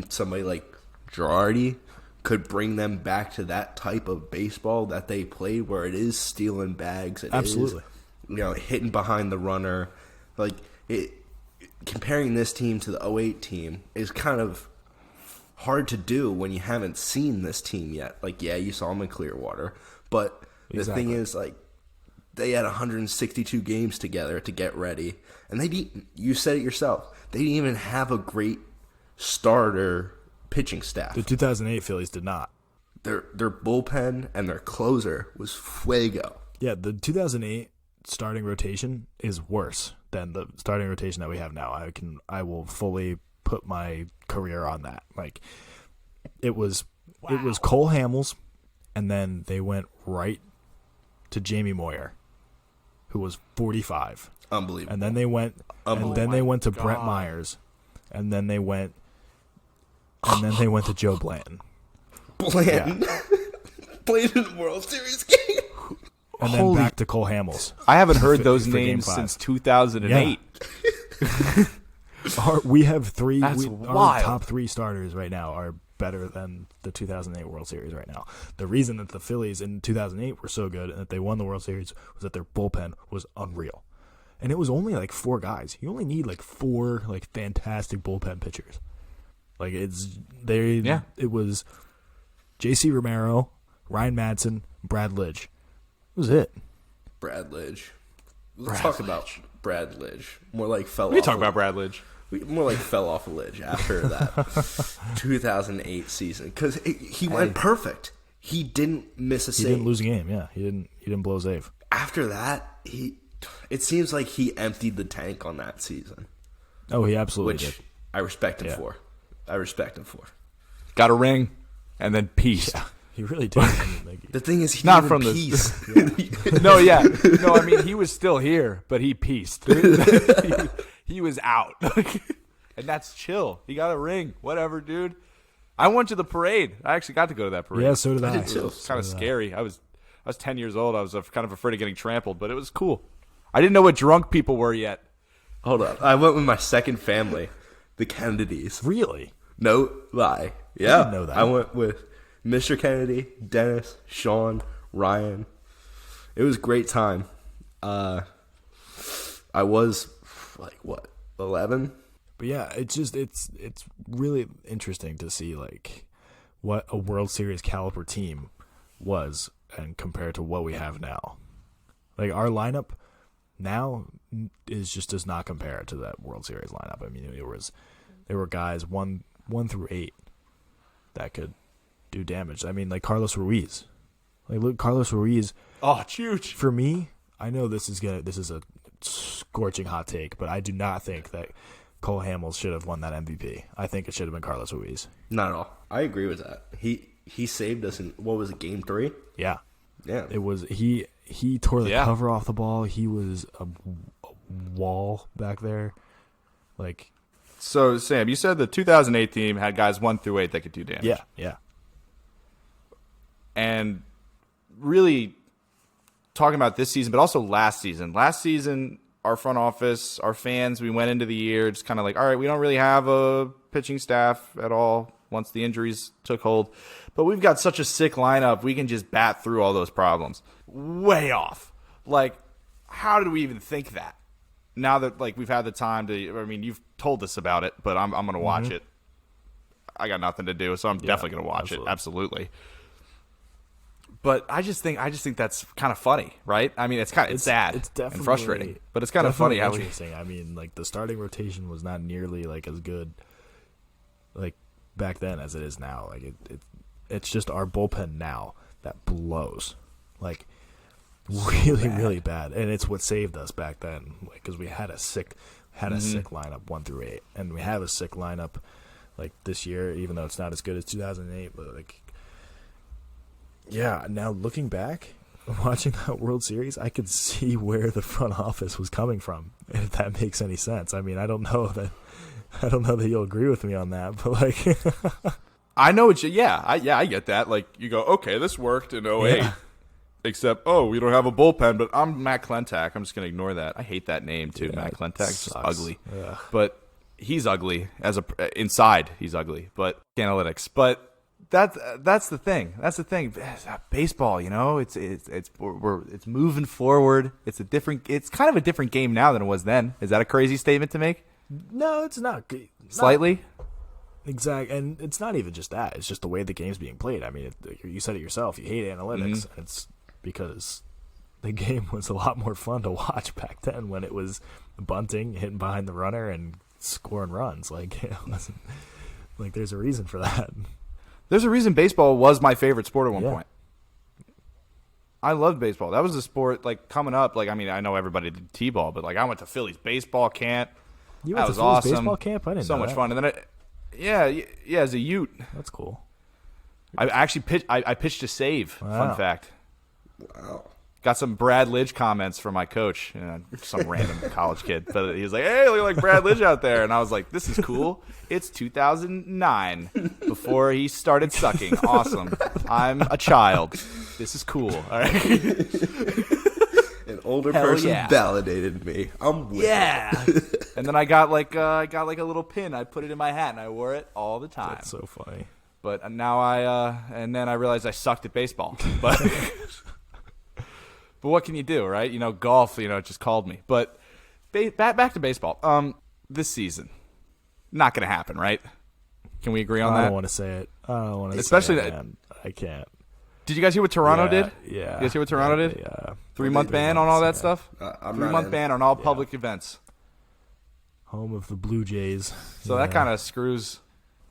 somebody like Girardi could bring them back to that type of baseball that they played, where it is stealing bags, Absolutely. is, hitting behind the runner? Like comparing this team to the 08 team is kind of hard to do when you haven't seen this team yet. Like, yeah, you saw them in Clearwater, but the thing is, like, they had 162 games together to get ready, and you said it yourself, they didn't even have a great starter pitching staff. The 2008 Phillies did not. Their bullpen and their closer was fuego. Yeah, the 2008 starting rotation is worse than the starting rotation that we have now. I will fully put my career on that. Like it was Cole Hamels, and then they went right to Jamie Moyer, who was 45. Unbelievable. And then they went to Brett Myers, and then they went to Joe Blanton. Blanton played in the World Series game. and then back to Cole Hamels. I haven't heard those for Game names 5. since 2008. We have three. That's Our wild. top 3 starters right now are better than the 2008 World Series right now. The reason that the Phillies in 2008 were so good and that they won the World Series was that their bullpen was unreal. And it was only like 4 guys. You only need like 4 like fantastic bullpen pitchers. Like it was J.C. Romero, Ryan Madsen, Brad Lidge. That was it. Brad Lidge. Let's talk about Brad Lidge. More like We can talk about Brad Lidge. More like fell off a ledge after that 2008 season because he went perfect. He didn't miss a save. He didn't lose a game. Yeah, he didn't blow a save. After that, it seems like he emptied the tank on that season. Oh, he absolutely which did. I respect him for. Got a ring, and then peace. Yeah, he really did. The thing is, he Not didn't from peace. No, yeah. No, I mean, he was still here, but he pieced. He was out. And that's chill. He got a ring. Whatever, dude. I went to the parade. I actually got to go to that parade. Yeah, so did I. did too. It was kind of scary. I was 10 years old. I was kind of afraid of getting trampled, but it was cool. I didn't know what drunk people were yet. Hold up. I went with my second family, the Kennedys. Really? No lie. Yeah. I didn't know that. I went with Mr. Kennedy, Dennis, Sean, Ryan. It was a great time. I was like, what, 11? But yeah, it's really interesting to see like what a World Series caliber team was and compared to what we have now. Like our lineup now does not compare to that World Series lineup. I mean, there were guys 1 through 8 that could do damage. I mean, like Carlos Ruiz. Like look, Carlos Ruiz. Oh, it's huge. For me, I know this is a scorching hot take, but I do not think that Cole Hamels should have won that MVP. I think it should have been Carlos Ruiz. Not at all. I agree with that. He saved us in, what was it, game 3? Yeah. Yeah. It was he tore the cover off the ball. He was a wall back there. Like, So, Sam, you said the 2008 team had guys 1 through 8 that could do damage. yeah. And really talking about this season, but also last season. Last season, our front office, our fans, we went into the year just kind of like, all right, we don't really have a pitching staff at all once the injuries took hold. But we've got such a sick lineup, we can just bat through all those problems. Way off. Like, how did we even think that? Now that like we've had the time to, I mean, you've told us about it, but I'm going to watch it. I got nothing to do, so I'm definitely going to watch it. Absolutely. But I just think that's kind of funny, right? I mean, it's sad it's definitely, and frustrating, but it's kind of funny how we. Interesting. I mean, like the starting rotation was not nearly like as good, like back then as it is now. Like it's just our bullpen now that blows, like really bad, and it's what saved us back then, because we had a sick lineup 1 through 8, and we have a sick lineup like this year, even though it's not as good as 2008, but like. Yeah, now looking back, watching that World Series, I could see where the front office was coming from, if that makes any sense. I mean, I don't know that you'll agree with me on that, but like I know what I get that. Like you go, okay, this worked in '08, Yeah. except we don't have a bullpen. But I'm Matt Klentak. I'm just gonna ignore that. I hate that name too. Yeah, Matt Klentak, just sucks. ugly. Ugh. But he's ugly inside. He's ugly, but analytics. But that's the thing. That's the thing. Baseball, you know, it's moving forward. It's kind of a different game now than it was then. Is that a crazy statement to make? No, it's not. Slightly. Exactly, and it's not even just that. It's just the way the game's being played. I mean, you said it yourself. You hate analytics. It's because the game was a lot more fun to watch back then when it was bunting, hitting behind the runner, and scoring runs. Like, it wasn't, like there's a reason for that. There's a reason baseball was my favorite sport at one Yeah. point. I loved baseball. That was a sport, like, coming up. Like, I mean, I know everybody did T-ball, but, like, I went to Phillies baseball camp. You That went was to Phillies awesome. baseball camp? I didn't So know much that. fun. And then, as a Ute, That's cool. I actually pitched a save. Wow. Fun fact. Wow. Got some Brad Lidge comments from my coach, some random college kid. But he was like, "Hey, look like Brad Lidge out there," and I was like, "This is cool. It's 2009, before he started sucking. Awesome. I'm a child. This is cool. All right." An older Hell person yeah. validated me. I'm with it. And then I got like a little pin. I put it in my hat and I wore it all the time. That's so funny. But now and then I realized I sucked at baseball. But but what can you do, right? Golf. It just called me. But back to baseball. This season, not going to happen, right? Can we agree on that? I don't want to say it. I don't want to Especially say it, that- man. I can't. Did you guys hear what Toronto did? Yeah. You guys hear what Toronto did? Yeah. 3-month ban on all that stuff. I'm not 3-month in. ban on all public events. Home of the Blue Jays. So that kind of screws.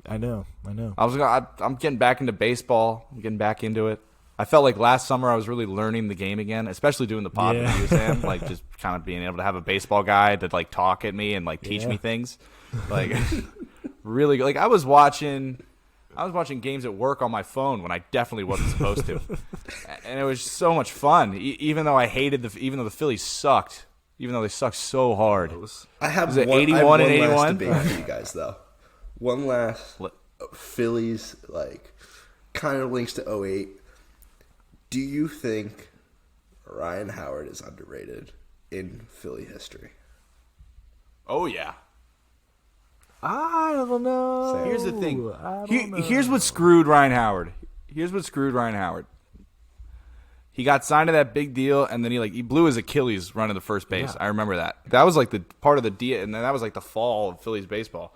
I know. I'm getting back into baseball. I'm getting back into it. I felt like last summer I was really learning the game again, especially doing the pod with you, Sam. Like just kind of being able to have a baseball guy to like talk at me and like teach me things. Like really, like I was watching games at work on my phone when I definitely wasn't supposed to, and it was so much fun. Even though I hated even though the Phillies sucked, even though they sucked so hard. I have Was it one, 81 I have one and last 81? debate for you guys, though. One last Phillies, like, kind of links to '08. Do you think Ryan Howard is underrated in Philly history? Oh yeah. I don't know. Here's the thing. I don't know. Here's what screwed Ryan Howard. He got signed to that big deal, and then he blew his Achilles running the first base. Yeah. I remember that. That was like the part of the deal, and then that was like the fall of Phillies baseball.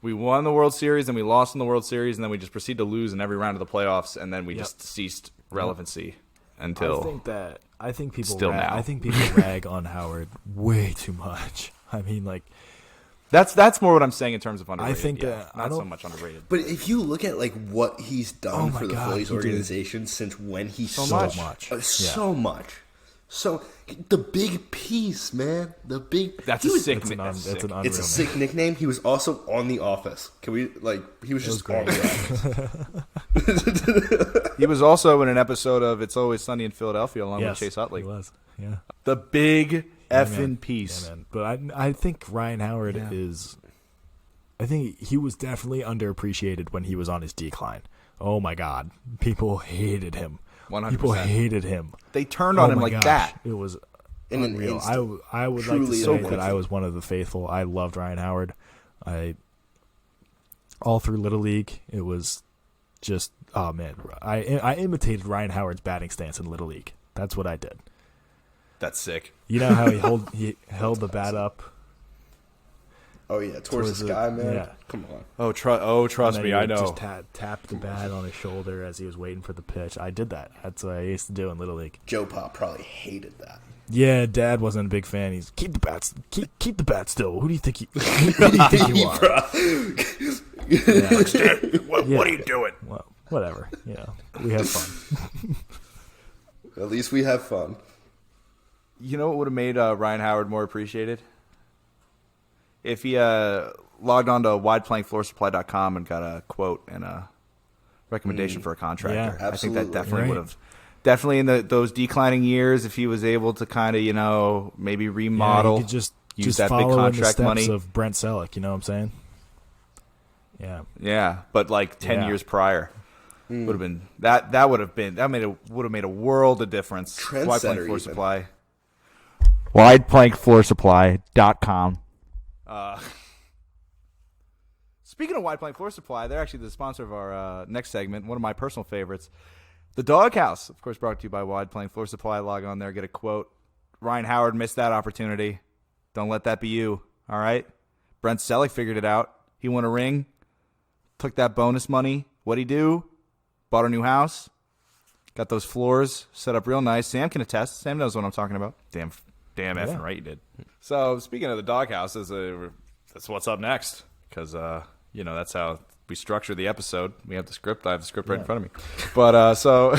We won the World Series, and we lost in the World Series, and then we just proceeded to lose in every round of the playoffs, and then we just ceased relevancy until. I think people Still rag, now. I think people rag on Howard way too much. I mean, like, That's more what I'm saying in terms of underrated. I think yeah, that- I not so don't- much underrated. But if you look at, like, what he's done Oh my for the God, Phillies he did organization since when he So started. much. So much. So, the big piece, man. The big... That's he a was- sick. it's an, That's it's sick. an unreal It's a sick nickname. He was also on The Office. Can we, like... He was just on The Office. He was also in an episode of It's Always Sunny in Philadelphia along Yes, with Chase Utley. he was. Yeah. The big Yeah, effing man. piece. Yeah, man. But I think Ryan Howard is. I think he was definitely underappreciated when he was on his decline. Oh my God, people hated him. 100%. People hated him. They turned on him my like gosh, that. It was In an unreal. instant. I would like to Truly say an that I instant. was one of the faithful. I loved Ryan Howard. All through Little League, it was just man. I imitated Ryan Howard's batting stance in Little League. That's what I did. That's sick. You know how he held the bat up. Oh, yeah. Towards Towards the the- sky, man. yeah. Come on. Trust And then me, he I would know. Just tap the bat on his shoulder as he was waiting for the pitch. I did that. That's what I used to do in Little League. Joe Pop probably hated that. Yeah, Dad wasn't a big fan. He's keep the bats, keep the bat still. Who do you think who do you think you are? Yeah. What are you doing? Well, whatever. You know, we have fun. At least we have fun. You know what would have made Ryan Howard more appreciated? If he logged on to wideplankfloorsupply.com and got a quote and a recommendation for a contractor. Yeah, I think that absolutely. definitely Right. would have. Definitely in those declining years, if he was able to kind of, maybe remodel, Yeah, you could just use that follow big in the contract steps money. of Brent Selleck. You know what I'm saying? Yeah. Yeah, but like 10 Yeah. years prior would have been that would have made a world of difference. Trendsetter Wide Plank Floor even. Supply. WidePlankFloorSupply.com. Speaking of Wide Plank Floor Supply, they're actually the sponsor of our next segment. One of my personal favorites, the Doghouse, of course, brought to you by Wide Plank Floor Supply. Log on there, get a quote. Ryan Howard missed that opportunity. Don't let that be you. All right. Brent Selleck figured it out. He won a ring. Took that bonus money. What'd he do? Bought a new house. Got those floors set up real nice. Sam can attest. Sam knows what I'm talking about. Damn effing right you did. So speaking of the Doghouse, that's what's up next. Because, that's how we structure the episode. We have the script. I have the script right in front of me. But so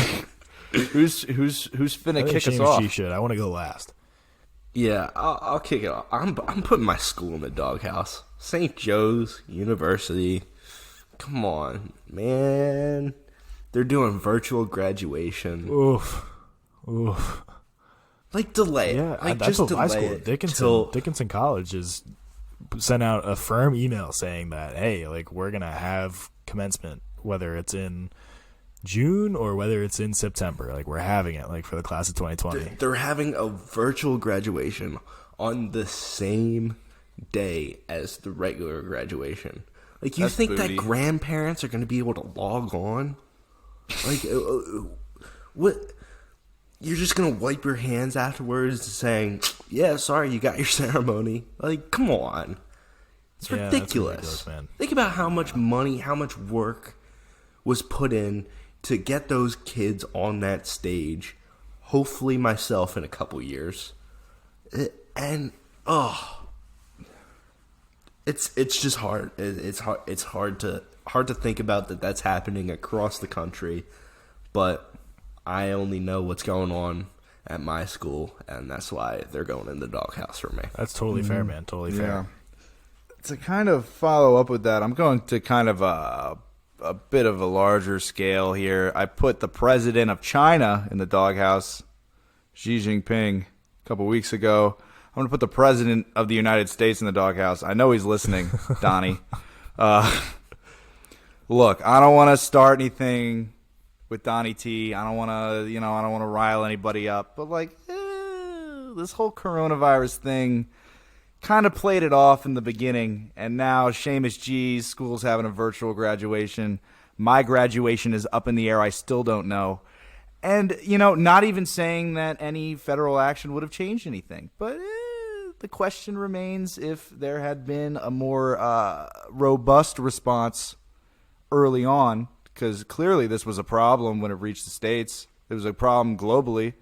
who's finna I think kick us James off? G should. I want to go last. Yeah, I'll kick it off. I'm putting my school in the doghouse. St. Joe's University. Come on, man. They're doing virtual graduation. Oof. Like, delay it. Yeah, Like, that's just what my delay school, it Dickinson College, is sent out a firm email saying that, hey, like, we're gonna have commencement, whether it's in June or whether it's in September. Like, we're having it, like, for the class of 2020. They're having a virtual graduation on the same day as the regular graduation. Like, you That's think booty. that grandparents are going to be able to log on? Like, what? You're just going to wipe your hands afterwards saying, yeah, sorry, you got your ceremony. Like, come on. It's Yeah, that's ridiculous. ridiculous, man. Think about how much money, how much work was put in to get those kids on that stage. Hopefully myself in a couple years. It's just hard. It's hard to think about that that's happening across the country, but I only know what's going on at my school, and that's why they're going in the doghouse for me. That's totally fair, man. Totally fair. Yeah. To kind of follow up with that, I'm going to kind of a bit of a larger scale here. I put the president of China in the doghouse, Xi Jinping, a couple weeks ago. I'm going to put the president of the United States in the doghouse. I know he's listening, Donnie. Look, I don't want to start anything with Donnie T. I don't want to, I don't want to rile anybody up. But, this whole coronavirus thing kind of played it off in the beginning. And now, Seamus G's school's having a virtual graduation. My graduation is up in the air. I still don't know. And, not even saying that any federal action would have changed anything. But the question remains if there had been a more robust response early on, because clearly this was a problem when it reached the States. It was a problem globally,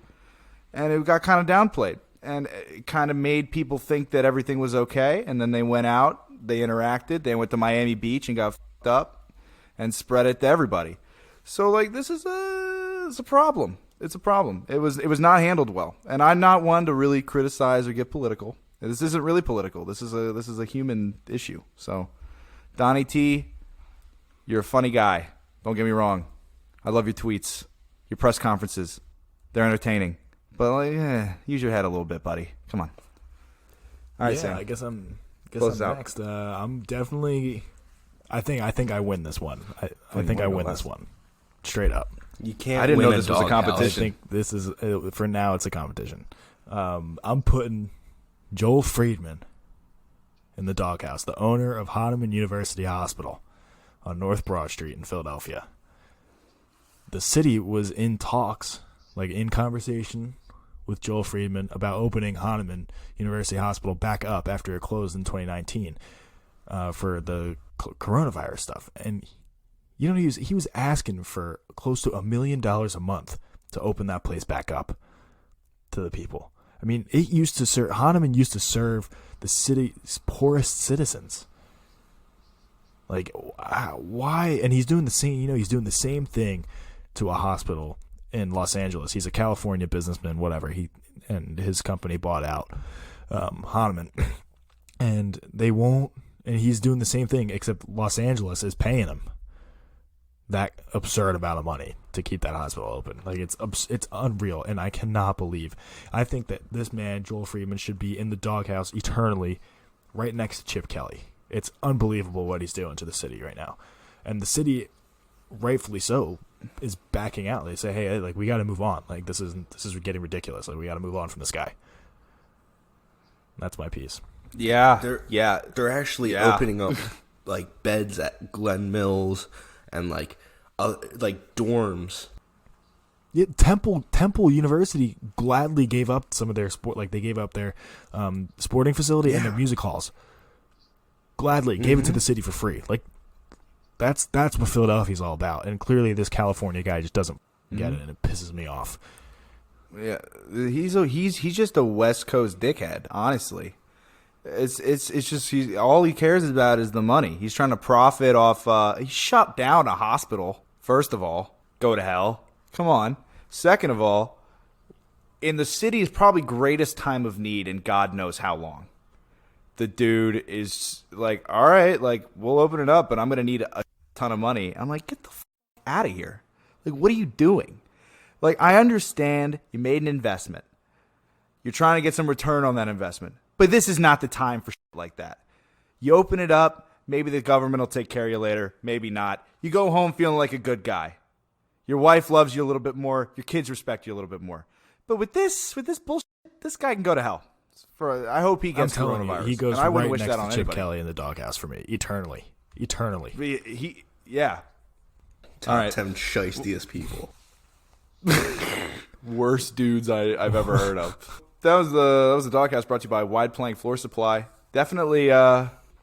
and it got kind of downplayed. And it kind of made people think that everything was okay, and then they went out, they interacted, they went to Miami Beach and got f***ed up and spread it to everybody. So, this is it's a problem. It's a problem. It was not handled well, and I'm not one to really criticize or get political. This isn't really political. This is a human issue. So, Donnie T, you're a funny guy. Don't get me wrong. I love your tweets, your press conferences. They're entertaining. But use your head a little bit, buddy. Come on. All right, yeah, Sam. I guess I'm Close out. next. I'm definitely. I think I win this one. I think I win this one, straight up. You can't. I didn't win know this was a doghouse. competition. I think this is for now. It's a competition. I'm putting Joel Friedman in the doghouse, the owner of Hahnemann University Hospital on North Broad Street in Philadelphia. The city was in talks, in conversation with Joel Friedman about opening Hahnemann University Hospital back up after it closed in 2019 for the coronavirus stuff. And he was asking for close to $1 million a month to open that place back up to the people. I mean, Hahnemann used to serve the city's poorest citizens. Why? And he's doing the same. He's doing the same thing to a hospital in Los Angeles. He's a California businessman, whatever. And his company bought out Hahnemann, and they won't. And he's doing the same thing, except Los Angeles is paying him that absurd amount of money to keep that hospital open. It's unreal, and I cannot believe. I think that this man, Joel Friedman, should be in the doghouse eternally, right next to Chip Kelly. It's unbelievable what he's doing to the city right now, and the city, rightfully so, is backing out. They say, "Hey, we got to move on. This is getting ridiculous. We got to move on from this guy." That's my piece. Yeah. They're actually opening up beds at Glen Mills and dorms. Yeah, Temple University gladly gave up some of their sport. They gave up their sporting facility and their music halls. Gladly gave it to the city for free. That's what Philadelphia's all about. And clearly, this California guy just doesn't get it, and it pisses me off. Yeah, he's just a West Coast dickhead. Honestly, it's just all he cares about is the money. He's trying to profit off. He shut down a hospital. First of all, go to hell. Come on. Second of all, in the city's probably greatest time of need, and God knows how long, the dude is all right, we'll open it up, but I'm gonna need a ton of money. I'm get the out of here. What are you doing? I understand you made an investment. You're trying to get some return on that investment. But this is not the time for shit like that. You open it up, maybe the government will take care of you later, maybe not. You go home feeling like a good guy. Your wife loves you a little bit more. Your kids respect you a little bit more. But with this bullshit, this guy can go to hell. I hope he gets coronavirus. You, he goes and I wouldn't right wish next that on to Chip anybody. Kelly in the doghouse for me, eternally. Yeah. Top All right. 10 shystiest people. Worst dudes I've ever heard of. That was the Dogcast, brought to you by Wide Plank Floor Supply. Definitely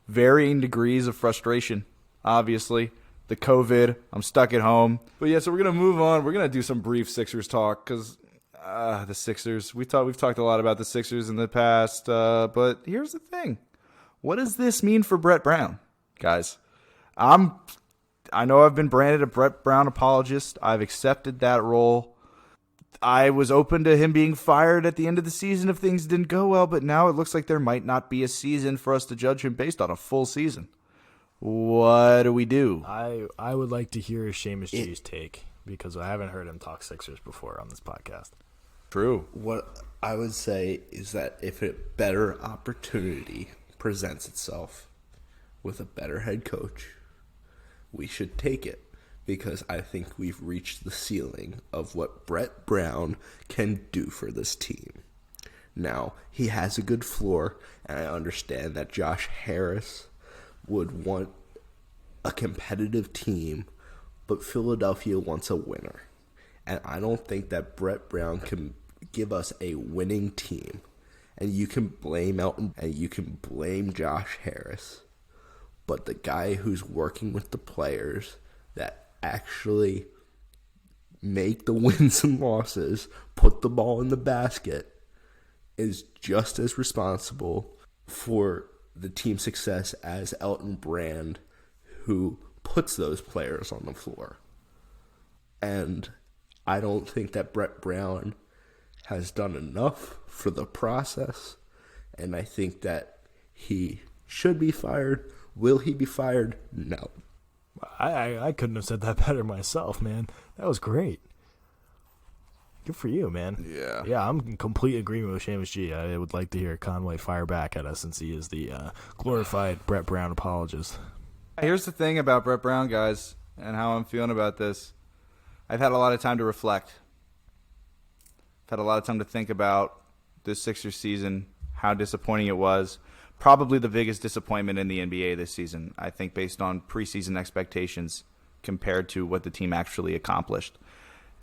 varying degrees of frustration, obviously. The COVID, I'm stuck at home. But yeah, so we're going to move on. We're going to do some brief Sixers talk because the Sixers, we've talked a lot about the Sixers in the past. But here's the thing. What does this mean for Brett Brown, guys? I know I've been branded a Brett Brown apologist. I've accepted that role. I was open to him being fired at the end of the season if things didn't go well, but now it looks like there might not be a season for us to judge him based on a full season. What do we do? I would like to hear Seamus G's take because I haven't heard him talk Sixers before on this podcast. True. What I would say is that if a better opportunity presents itself with a better head coach, we should take it. Because I think we've reached the ceiling of what Brett Brown can do for this team. Now, he has a good floor, and I understand that Josh Harris would want a competitive team, but Philadelphia wants a winner. And I don't think that Brett Brown can give us a winning team. And you can blame Elton, and you can blame Josh Harris. But the guy who's working with the players that actually make the wins and losses, put the ball in the basket, is just as responsible for the team's success as Elton Brand, who puts those players on the floor. And I don't think that Brett Brown has done enough for the process, and I think that he should be fired. Will he be fired? No. I couldn't have said that better myself, man. That was great. Good for you, man. Yeah. Yeah, I'm in complete agreement with Seamus G. I would like to hear Conway fire back at us since he is the glorified Brett Brown apologist. Here's the thing about Brett Brown, guys, and how I'm feeling about this. I've had a lot of time to reflect. I've had a lot of time to think about this Sixers season, how disappointing it was. Probably the biggest disappointment in the NBA this season, I think, based on preseason expectations compared to what the team actually accomplished.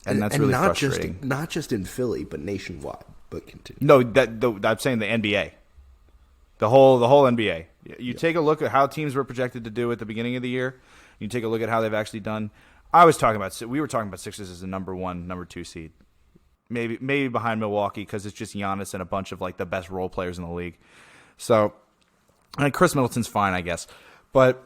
And that's really not frustrating. Not just in Philly, but nationwide. But continue. No, I'm saying the NBA. The whole NBA. You take a look at how teams were projected to do at the beginning of the year. You take a look at how they've actually done. We were talking about Sixers as the number 1, number 2 seed. Maybe behind Milwaukee because it's just Giannis and a bunch of like the best role players in the league. So, and Chris Middleton's fine, I guess. But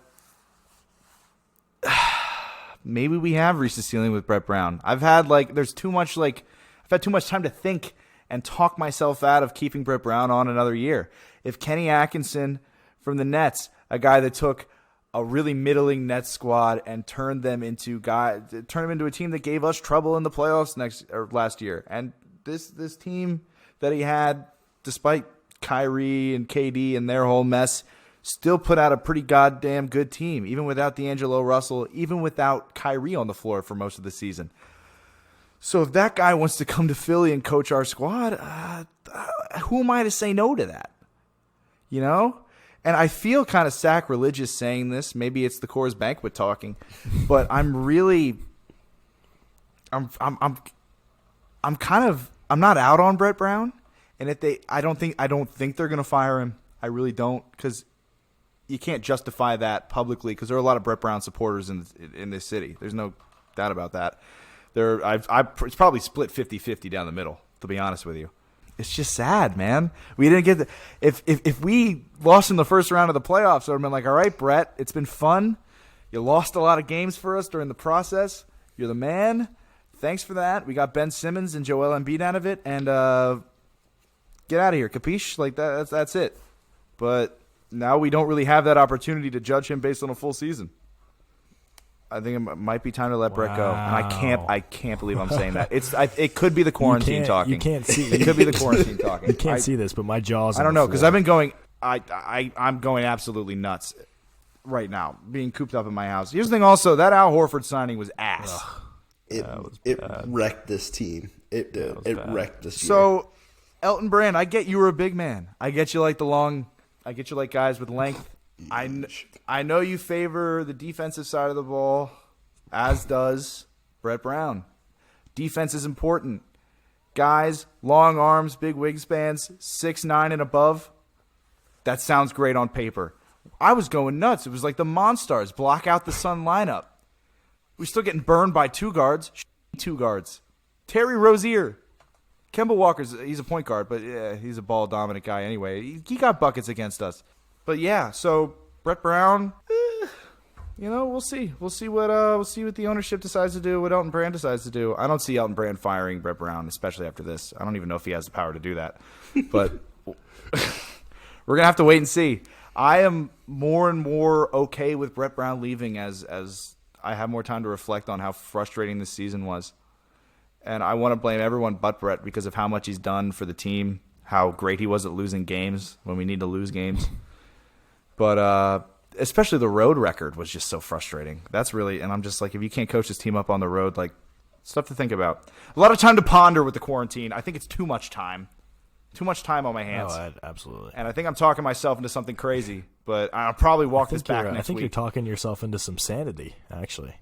maybe we have reached the ceiling with Brett Brown. I've had too much time to think and talk myself out of keeping Brett Brown on another year. If Kenny Atkinson from the Nets, a guy that took a really middling Nets squad and turned them into a team that gave us trouble in the playoffs last year, and this team that he had, despite Kyrie and KD and their whole mess, still put out a pretty goddamn good team, even without D'Angelo Russell, even without Kyrie on the floor for most of the season. So if that guy wants to come to Philly and coach our squad, who am I to say no to that? You know? And I feel kind of sacrilegious saying this. Maybe it's the Coors Banquet talking, but I'm not out on Brett Brown. And I don't think they're going to fire him. I really don't, because you can't justify that publicly because there are a lot of Brett Brown supporters in this city. There's no doubt about that. It's probably split 50-50 down the middle, to be honest with you. It's just sad, man. We didn't get if we lost in the first round of the playoffs, I would have been like, all right, Brett, it's been fun. You lost a lot of games for us during the process. You're the man. Thanks for that. We got Ben Simmons and Joel Embiid out of it, and get out of here, capiche? Like that's it. But now we don't really have that opportunity to judge him based on a full season. I think it might be time to let Brett go, and Wow. I can't believe I'm saying that. It could be the quarantine talking. You can't see. It could be the quarantine talking. You can't see this, but my jaw's. I don't know because I've been going. I'm going absolutely nuts right now, being cooped up in my house. Here's the thing, also that Al Horford signing was ass. It wrecked this team. It did. It wrecked this year. So, Elton Brand, I get you were a big man. I get you like I get you like guys with length. I know you favor the defensive side of the ball, as does Brett Brown. Defense is important. Guys, long arms, big wingspans, 6'9" and above. That sounds great on paper. I was going nuts. It was like the Monstars, block out the sun lineup. We're still getting burned by two guards. Terry Rozier. Kemba Walker's, he's a point guard, but yeah, he's a ball-dominant guy anyway. He got buckets against us. But yeah, so Brett Brown, we'll see. We'll see what the ownership decides to do, what Elton Brand decides to do. I don't see Elton Brand firing Brett Brown, especially after this. I don't even know if he has the power to do that. But we're going to have to wait and see. I am more and more okay with Brett Brown leaving as I have more time to reflect on how frustrating this season was. And I want to blame everyone but Brett because of how much he's done for the team, how great he was at losing games when we need to lose games. But especially the road record was just so frustrating. That's really, and I'm just like, if you can't coach this team up on the road, like, stuff to think about. A lot of time to ponder with the quarantine. I think it's too much time. Too much time on my hands. Oh, absolutely. And I think I'm talking myself into something crazy, but I'll probably walk this back next week. I think you're talking yourself into some sanity, actually.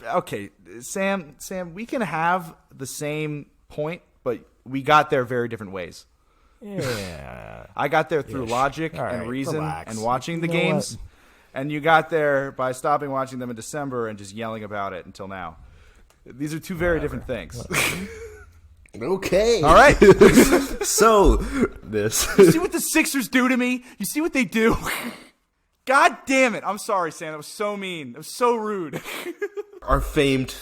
Okay, Sam, we can have the same point, but we got there very different ways. Yeah. I got there through logic and reason and watching the games, and you got there by stopping watching them in December and just yelling about it until now. These are two very different things. Okay. All right. So, this. You see what the Sixers do to me? You see what they do? God damn it. I'm sorry, Sam. That was so mean. That was so rude. Our famed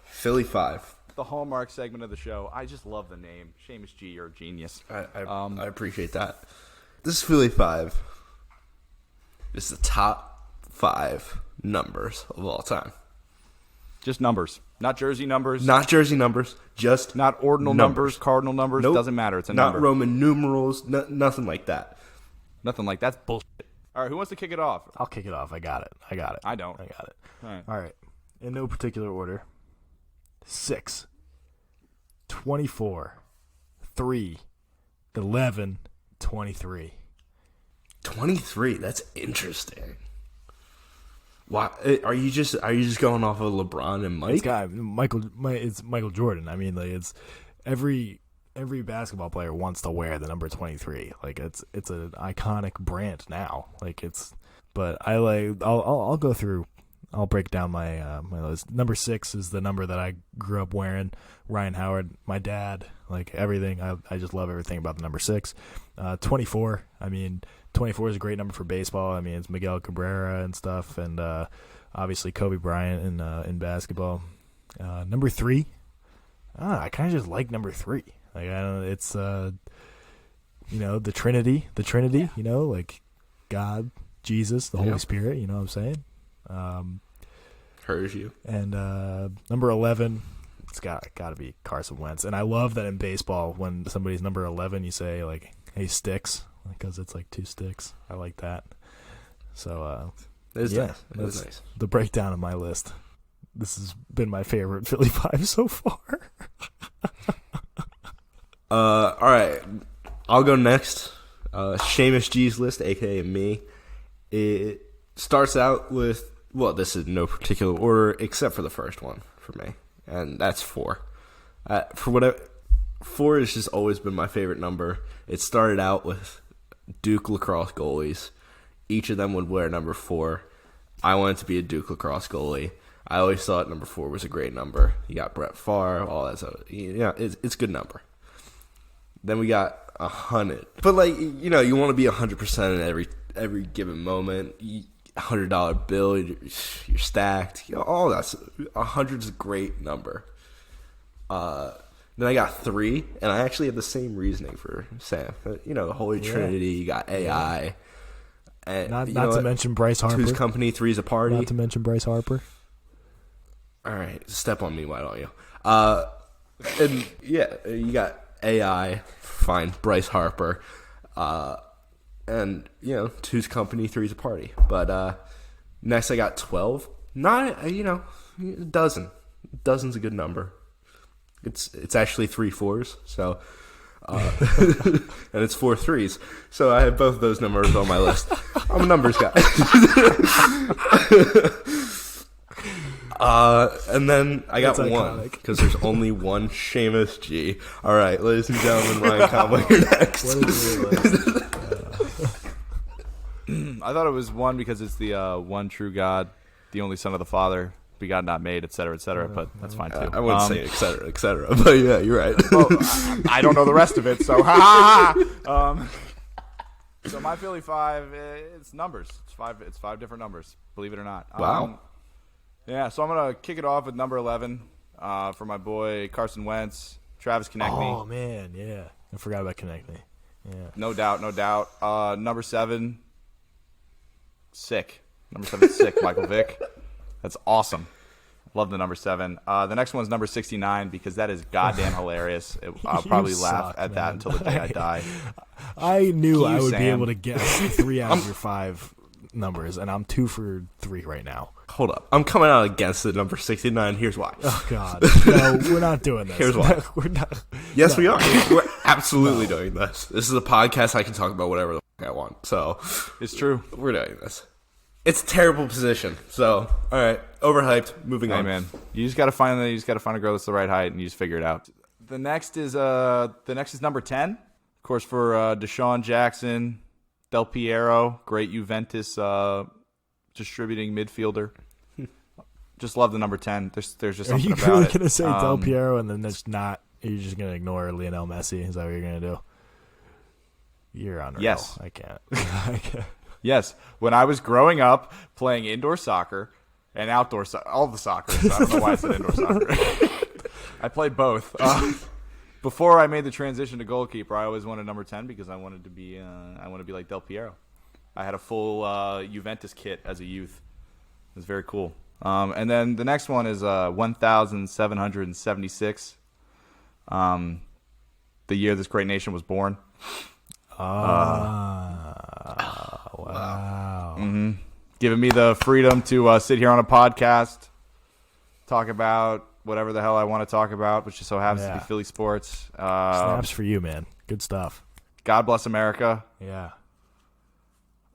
Philly Five. The Hallmark segment of the show. I just love the name. Seamus G, you're a genius. I appreciate that. This Philly Five is the top 5 numbers of all time. Just numbers. Not jersey numbers. Not jersey numbers. Just not ordinal numbers, cardinal numbers. Nope. Doesn't matter. It's a number. Not Roman numerals. Nothing like that. Nothing like that. That's bullshit. All right, who wants to kick it off? I'll kick it off. I got it. I don't. I got it. All right. In no particular order. 6, 24, 3, 11, 23. 23. That's interesting. Why are you just going off of LeBron and Mike? It's Michael Jordan. I mean, like, it's every basketball player wants to wear the number 23. Like, it's an iconic brand now. Like, but I'll go through. I'll break down my list. Number 6 is the number that I grew up wearing. Ryan Howard, my dad, like everything. I just love everything about the number 6. 24. I mean, 24 is a great number for baseball. I mean, it's Miguel Cabrera and stuff, and obviously Kobe Bryant in basketball. Number 3. I kind of just like number 3. Like, I don't. It's the Trinity. Like God, Jesus, the Holy Spirit. You know what I'm saying? Heard you. And number 11, it's got to be Carson Wentz. And I love that in baseball when somebody's number 11, you say like, "Hey, sticks," because it's like 2 sticks. I like that. So nice. That's nice. The breakdown of my list. This has been my favorite Philly 5 so far. All right, I'll go next. Seamus G's list, aka me. It starts out with, well, this is no particular order except for the first one for me, and that's 4. For whatever, 4 has just always been my favorite number. It started out with Duke lacrosse goalies. Each of them would wear number 4. I wanted to be a Duke lacrosse goalie. I always thought number 4 was a great number. You got Brett Favre, all that stuff. Yeah, it's a good number. Then we got 100. But, like, you want to be 100% in every given moment. $100 bill, you're stacked. All that. 100's a great number. Then I got 3, and I actually have the same reasoning for Sam. The Holy Trinity. You got AI. And not to mention Bryce Harper. Whose company 3's a party. Not to mention Bryce Harper. All right, step on me, why don't you? And yeah, you got AI, fine, Bryce Harper, and two's company, three's a party. But next I got 12. Not a dozen. Dozen's a good number. It's actually 3 4s, so and it's 4 3s. So I have both of those numbers on my list. I'm a numbers guy. And then I got That's one iconic. because there's only one Seamus G. All right, ladies and gentlemen, Ryan Conway, you're next. What is your list? I thought it was one because it's the one true God, the only Son of the Father, begotten, not made, et cetera, but that's fine too. I wouldn't say et cetera, but yeah, you're right. Well, I don't know the rest of it, so ha ha. So my Philly 5, it's numbers. It's five different numbers, believe it or not. Wow. Yeah, so I'm gonna kick it off with number 11 for my boy Carson Wentz, Travis Konechny. Oh man, yeah, I forgot about Konechny. Yeah, No doubt. Number 7, sick. Number 7, sick. Michael Vick. That's awesome. Love the number 7. The next one's number 69 because that is goddamn hilarious. I'll probably laugh at that until the day I die. I knew I would be Sam. able to get 3 out of your 5 numbers, and I'm 2 for 3 right now. Hold up, I'm coming out against the number 69. Here's why. Oh God, no, we're not doing this. Here's why. We're not. Yes, we are. We're absolutely doing this. This is a podcast. I can talk about whatever the fuck I want. So It's true. we're doing this. It's a terrible position. So all right, overhyped. Moving Hey on. man, you just gotta find a girl that's the right height, and you just figure it out. The next is number 10, of course, for Deshaun Jackson, Del Piero, great Juventus distributing midfielder. Just love the number 10. There's just Are something you about really it. gonna say Del Piero and then that's not? You're just gonna ignore Lionel Messi? Is that what you're gonna do? You're unreal. Yes. I can't. I can't. Yes, when I was growing up playing indoor soccer and outdoor all the soccer. So I don't know why I said indoor soccer. I played both. Before I made the transition to goalkeeper, I always wanted number 10 because I wanted to be like Del Piero. I had a full Juventus kit as a youth. It was very cool. And then the next one is 1,776. The year this great nation was born. Wow. Giving me the freedom to sit here on a podcast, talk about whatever the hell I want to talk about, which just so happens to be Philly sports. Snaps for you, man. Good stuff. God bless America. Yeah.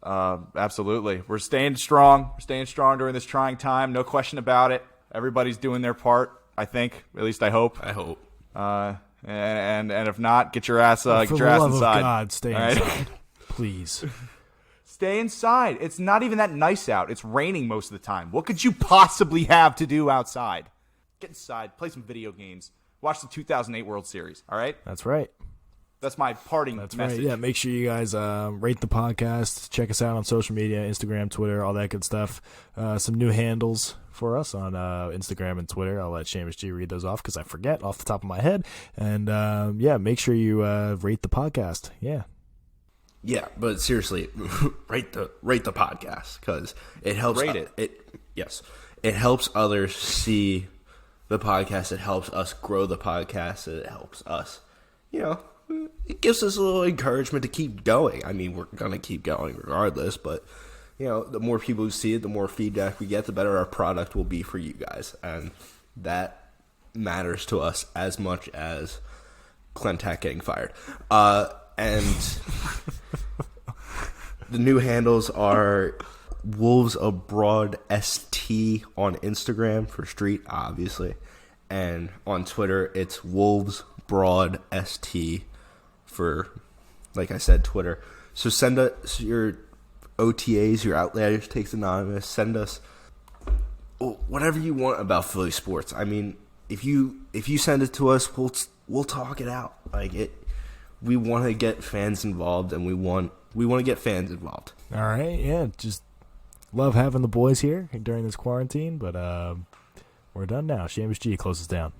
Absolutely. We're staying strong. We're staying strong during this trying time. No question about it. Everybody's doing their part, I think. At least I hope. I hope. And if not, get your ass For get the your ass love inside. of God, stay All right? inside, please. Stay inside. It's not even that nice out. It's raining most of the time. What could you possibly have to do outside? Get inside, play some video games, watch the 2008 World Series. All right? That's right. That's my parting That's message. right. Yeah, make sure you guys rate the podcast. Check us out on social media, Instagram, Twitter, all that good stuff. Some new handles for us on Instagram and Twitter. I'll let Seamus G read those off because I forget off the top of my head. And make sure you rate the podcast. Yeah. Yeah, but seriously, rate the podcast because it helps. Rate it. It helps others see the podcast. It helps us grow the podcast. It helps us, it gives us a little encouragement to keep going. I mean, we're gonna keep going regardless, but the more people who see it, the more feedback we get, the better our product will be for you guys, and that matters to us as much as Clentac getting fired. And the new handles are Wolves Abroad ST on Instagram for street, obviously, and on Twitter it's Wolves Broad ST for, like I said, Twitter. So send us your OTAs, your Outliers Takes Anonymous. Send us whatever you want about Philly sports. I mean, if you send it to us, we'll talk it out. We want to get fans involved, and we want to get fans involved. All right. Yeah. Just love having the boys here during this quarantine, but we're done now. Seamus G closes down.